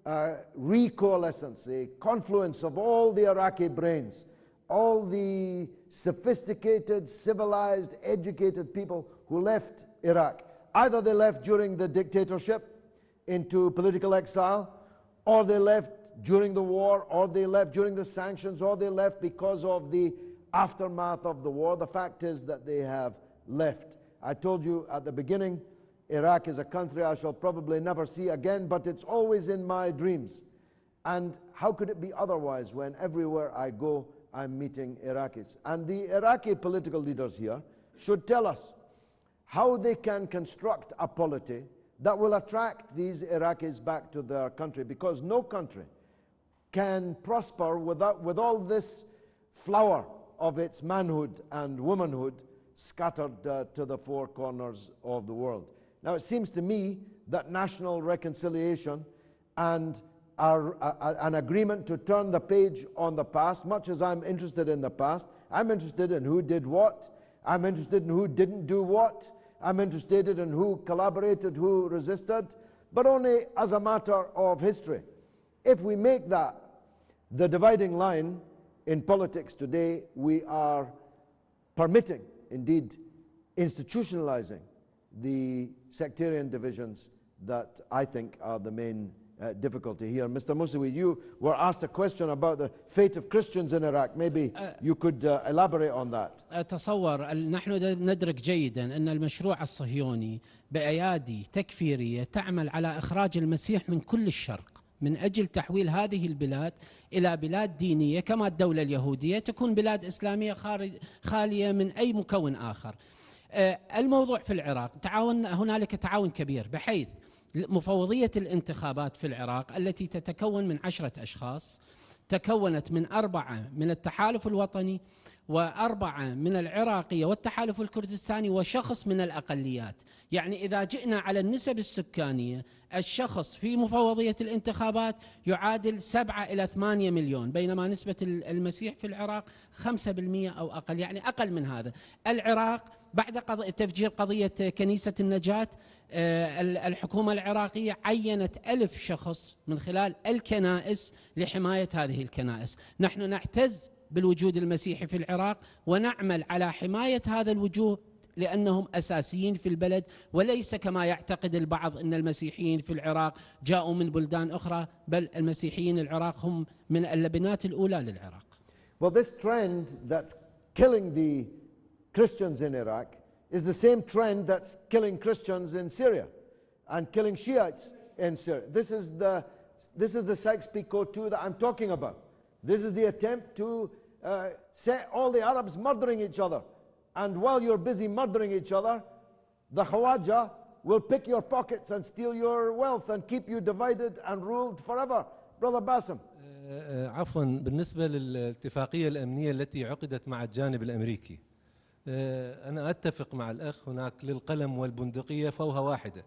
recoalescence, a confluence of all the Iraqi brains, all the sophisticated, civilized, educated people who left Iraq. Either they left during the dictatorship into political exile, or they left during the war, or they left during the sanctions, or they left because of the aftermath of the war. The fact is that they have left. I told you at the beginning, Iraq is a country I shall probably never see again, but it's always in my dreams. And how could it be otherwise when everywhere I go, I'm meeting Iraqis? And the Iraqi political leaders here should tell us how they can construct a polity that will attract these Iraqis back to their country, because no country can prosper with all this flower of its manhood and womanhood scattered to the four corners of the world. Now, it seems to me that national reconciliation and an agreement to turn the page on the past, much as I'm interested in the past, I'm interested in who did what, I'm interested in who didn't do what, I'm interested in who collaborated, who resisted, but only as a matter of history. If we make that the dividing line in politics today, we are permitting, indeed institutionalizing, the sectarian divisions that I think are the main difficulty here. Mr. Musawi, you were asked a question about the fate of Christians in Iraq. Maybe you could elaborate on that. أتصور نحن ندرك جيدا أن المشروع الصهيوني بأيادي تكفيرية تعمل على إخراج المسيح من كل الشرق من أجل تحويل هذه البلاد إلى بلاد دينية، كما الدولة اليهودية تكون بلاد إسلامية خالية من أي مكون آخر. الموضوع في العراق هنالك تعاون كبير، بحيث مفوضية الانتخابات في العراق التي تتكون من 10 أشخاص، تكونت من 4 من التحالف الوطني و4 من العراقية والتحالف الكردستاني وشخص من الأقليات. يعني إذا جئنا على النسب السكانية، الشخص في مفوضية الانتخابات يعادل 7 إلى 8 مليون، بينما نسبة المسيح في العراق 5% أو أقل، يعني أقل من هذا. العراق بعد تفجير قضية كنيسة النجاة، الحكومة العراقية عينت 1000 شخص من خلال الكنائس لحماية هذه الكنائس. نحن نعتز بالوجود المسيحي في العراق ونعمل على حماية هذا الوجود لأنهم أساسيين في البلد، وليس كما يعتقد البعض أن المسيحيين في العراق جاءوا من بلدان أخرى، بل المسيحيين العراق هم من اللبنات الأولى للعراق. Well, this trend that's killing the Christians in Iraq is the same trend that's killing Christians in Syria and killing Shiites in Syria. This is the Sykes-Picot 2 that I'm talking about. This is the attempt to set all the Arabs murdering each other. And while you're busy murdering each other, the Khawaja will pick your pockets and steal your wealth and keep you divided and ruled forever. Brother Bassem. عفوا، بالنسبة للاتفاقية الأمنية التي عقدت مع الجانب الأمريكي، أنا أتفق مع الأخ، هناك للقلم والبندقية فوهة واحدة.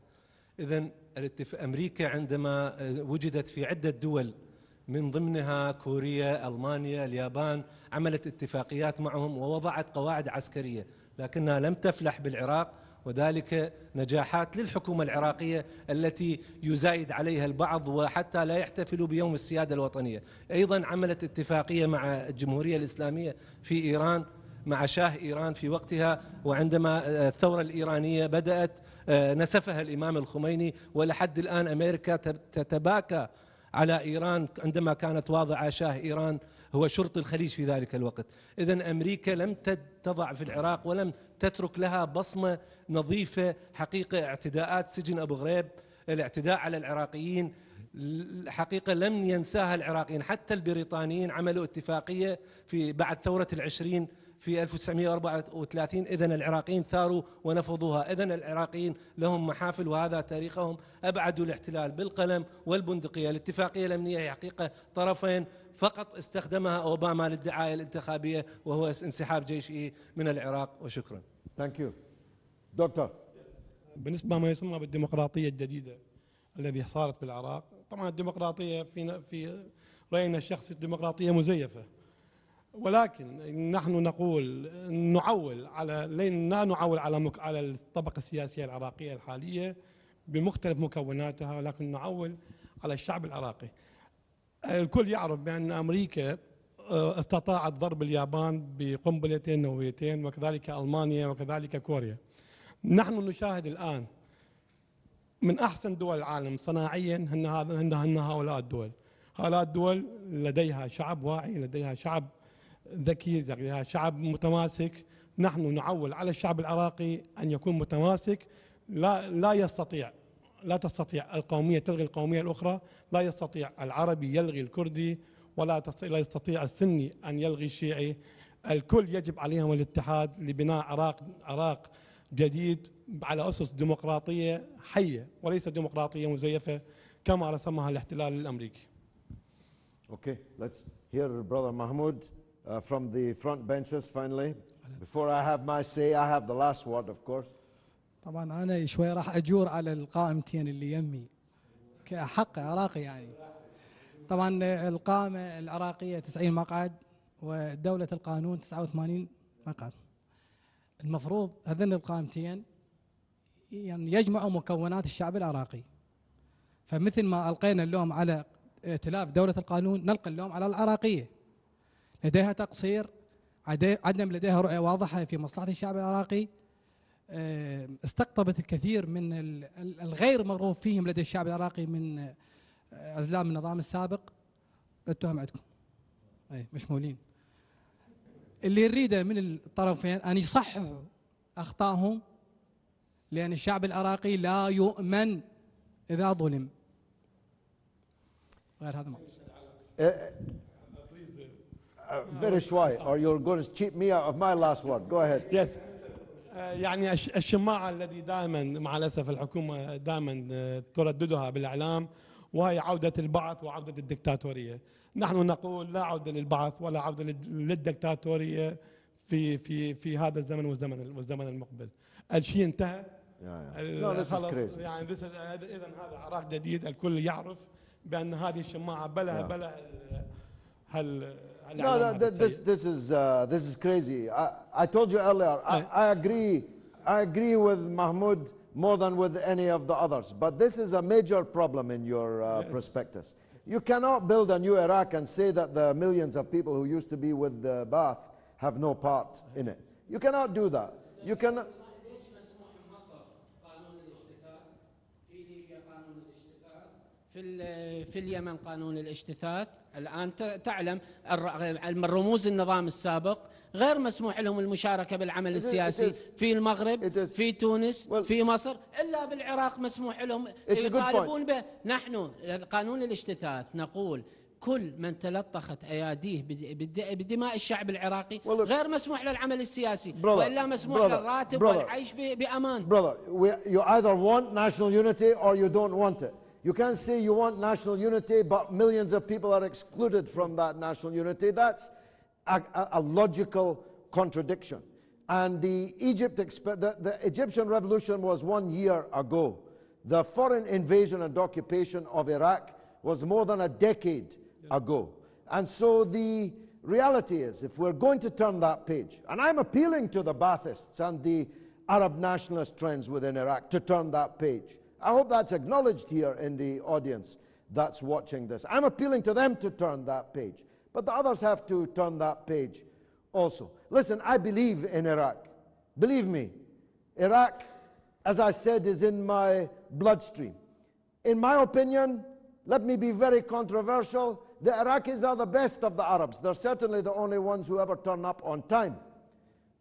إذن أمريكا عندما وجدت في عدة دول من ضمنها كوريا، ألمانيا، اليابان، عملت اتفاقيات معهم ووضعت قواعد عسكرية، لكنها لم تفلح بالعراق، وذلك نجاحات للحكومة العراقية التي يزايد عليها البعض وحتى لا يحتفلوا بيوم السيادة الوطنية. أيضا عملت اتفاقية مع الجمهورية الإسلامية في إيران، مع شاه إيران في وقتها، وعندما الثورة الإيرانية بدأت نسفها الإمام الخميني، ولحد الآن أمريكا تتباكى على إيران عندما كانت واضعة شاه إيران هو شرط الخليج في ذلك الوقت. إذن أمريكا لم تضع في العراق ولم تترك لها بصمة نظيفة. حقيقة اعتداءات سجن أبو غريب، الاعتداء على العراقيين، حقيقة لم ينساها العراقيين. حتى البريطانيين عملوا اتفاقية في بعد ثورة العشرين في 1934. إذن العراقيين ثاروا ونفضوها. إذن العراقيين لهم محافل وهذا تاريخهم. أبعدوا الاحتلال بالقلم والبندقية. الاتفاقية الأمنية هي حقيقة طرفين فقط استخدمها أوباما للدعاية الانتخابية، وهو انسحاب جيشه من العراق. وشكرا. Thank you. دكتور. بالنسبة ما يسمى بالديمقراطية الجديدة الذي صارت بالعراق، طبعا الديمقراطية في رأينا الشخصي الديمقراطية مزيفة، ولكن نحن نقول نعول على لا نعول على الطبقة السياسية العراقية الحالية بمختلف مكوناتها، ولكن نعول على الشعب العراقي. الكل يعرف بأن أمريكا استطاعت ضرب اليابان بقنبلتين نوويتين، وكذلك ألمانيا وكذلك كوريا. نحن نشاهد الآن من أحسن دول العالم صناعيا هن هؤلاء الدول. هؤلاء الدول لديها شعب واعي، لديها شعب ذكي، لديها شعب متماسك. نحن نعول على الشعب العراقي أن يكون متماسك. لا تستطيع القومية تلغي القومية الأخرى، لا يستطيع العربي يلغي الكردي، لا يستطيع السني أن يلغي الشيعي. الكل يجب عليهم الاتحاد لبناء عراق جديد على أسس ديمقراطية حية وليس ديمقراطية مزيفة كما رسمها الاحتلال الأمريكي. Okay, let's hear Brother Mahmoud from the front benches finally. Before I have my say, I have the last word, of course. طبعا أنا شوي راح أجور على القائمتين اللي يمي كحق عراقي يعني. طبعا القائمة العراقية 90 مقعد ودولة القانون 89 مقعد. المفروض هذين القائمتين يعني يجمعوا مكونات الشعب العراقي. فمثل ما ألقينا اللوم على ائتلاف دولة القانون نلقي اللوم على العراقية. لديها تقصير، عدم لديها رؤية واضحة في مصلحة الشعب العراقي، استقطبت الكثير من الغير مرغوب فيهم لدى الشعب العراقي من أزلام النظام السابق. التهم عندكم أي مشمولين. اللي يريده من الطرفين أن يصححوا أخطائهم، لأن الشعب العراقي لا يؤمن إذا ظلم. غير هذا ما Very shy, or you're going to cheat me out of my last word. Go ahead. Yes. يعني الشماعة الذي دائما مع الأسف الحكومة دائما ترددها بالإعلام، وهي عودة البعث وعودة الدكتاتورية. نحن نقول لا عودة للبعث ولا عودة للدكتاتورية في هذا الزمن والزمن المقبل. الشيء انتهى. خلاص يعني إذا هذا عراق جديد. الكل يعرف بأن هذه الشماعة بلا No, this is crazy. I told you earlier. I agree with Mahmoud more than with any of the others. But this is a major problem in your prospectus. You cannot build a new Iraq and say that the millions of people who used to be with the Ba'ath have no part in it. You cannot do that. You cannot. في اليمن قانون الاجتثاث الآن تعلم الرموز النظام السابق غير مسموح لهم المشاركة بالعمل السياسي في المغرب، في تونس، في مصر، إلا بالعراق مسموح لهم يطالبون به. نحن قانون الاجتثاث نقول كل من تلطخت أياديه بدماء الشعب العراقي غير مسموح للعمل السياسي، وإلا مسموح للراتب والعيش بأمان. Brother, you either want national unity or you don't want it. You can't say you want national unity, but millions of people are excluded from that national unity. That's a logical contradiction. And the Egyptian revolution was 1 year ago. The foreign invasion and occupation of Iraq was more than a decade ago. And so the reality is, if we're going to turn that page, and I'm appealing to the Baathists and the Arab nationalist trends within Iraq to turn that page. I hope that's acknowledged here in the audience that's watching this. I'm appealing to them to turn that page. But the others have to turn that page also. Listen, I believe in Iraq. Believe me, Iraq, as I said, is in my bloodstream. In my opinion, let me be very controversial, the Iraqis are the best of the Arabs. They're certainly the only ones who ever turn up on time.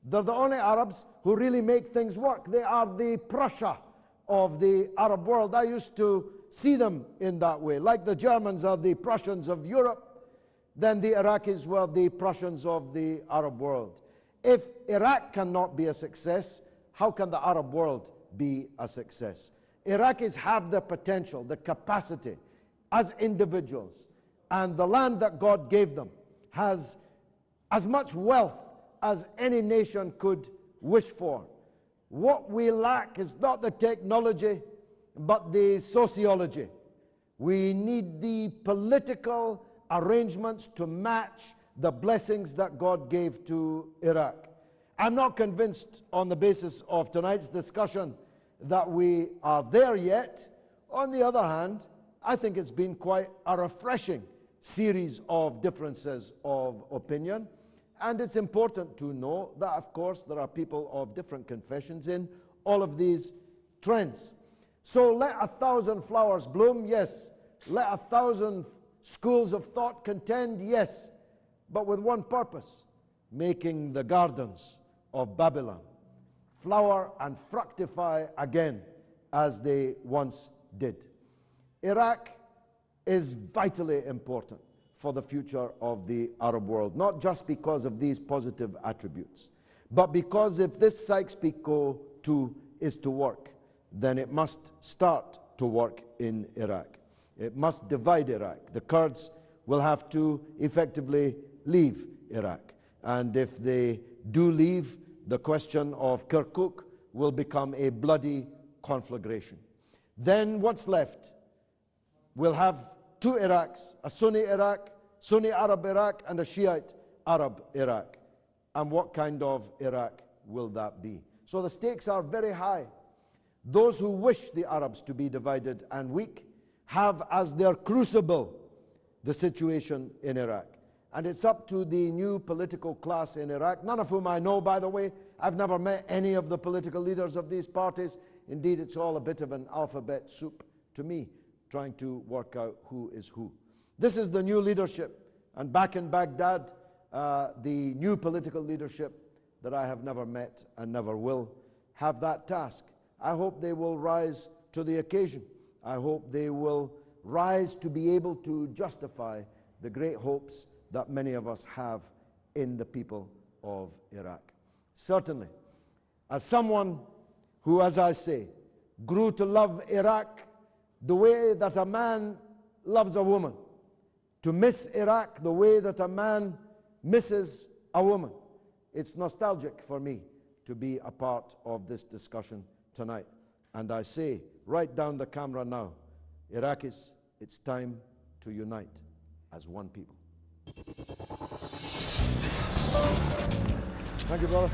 They're the only Arabs who really make things work. They are the Prussia of the Arab world. I used to see them in that way. Like the Germans are the Prussians of Europe, then the Iraqis were the Prussians of the Arab world. If Iraq cannot be a success, how can the Arab world be a success? Iraqis have the potential, the capacity as individuals, and the land that God gave them has as much wealth as any nation could wish for. What we lack is not the technology, but the sociology. We need the political arrangements to match the blessings that God gave to Iraq. I'm not convinced on the basis of tonight's discussion that we are there yet. On the other hand, I think it's been quite a refreshing series of differences of opinion. And it's important to know that, of course, there are people of different confessions in all of these trends. So let 1,000 flowers bloom, yes. Let 1,000 schools of thought contend, yes. But with one purpose, making the gardens of Babylon flower and fructify again as they once did. Iraq is vitally important for the future of the Arab world, not just because of these positive attributes, but because if this Sykes-Picot 2 is to work, then it must start to work in Iraq. It must divide Iraq. The Kurds will have to effectively leave Iraq. And if they do leave, the question of Kirkuk will become a bloody conflagration. Then what's left? We'll have two Iraqs, a Sunni Iraq, Sunni Arab Iraq, and a Shiite Arab Iraq. And what kind of Iraq will that be? So the stakes are very high. Those who wish the Arabs to be divided and weak have as their crucible the situation in Iraq. And it's up to the new political class in Iraq, none of whom I know, by the way. I've never met any of the political leaders of these parties. Indeed, it's all a bit of an alphabet soup to me, trying to work out who is who. This is the new leadership. And back in Baghdad, the new political leadership that I have never met and never will have that task. I hope they will rise to the occasion. I hope they will rise to be able to justify the great hopes that many of us have in the people of Iraq. Certainly, as someone who, as I say, grew to love Iraq the way that a man loves a woman, to miss Iraq the way that a man misses a woman, it's nostalgic for me to be a part of this discussion tonight. And I say, right down the camera now, Iraqis, it's time to unite as one people. Thank you, brother.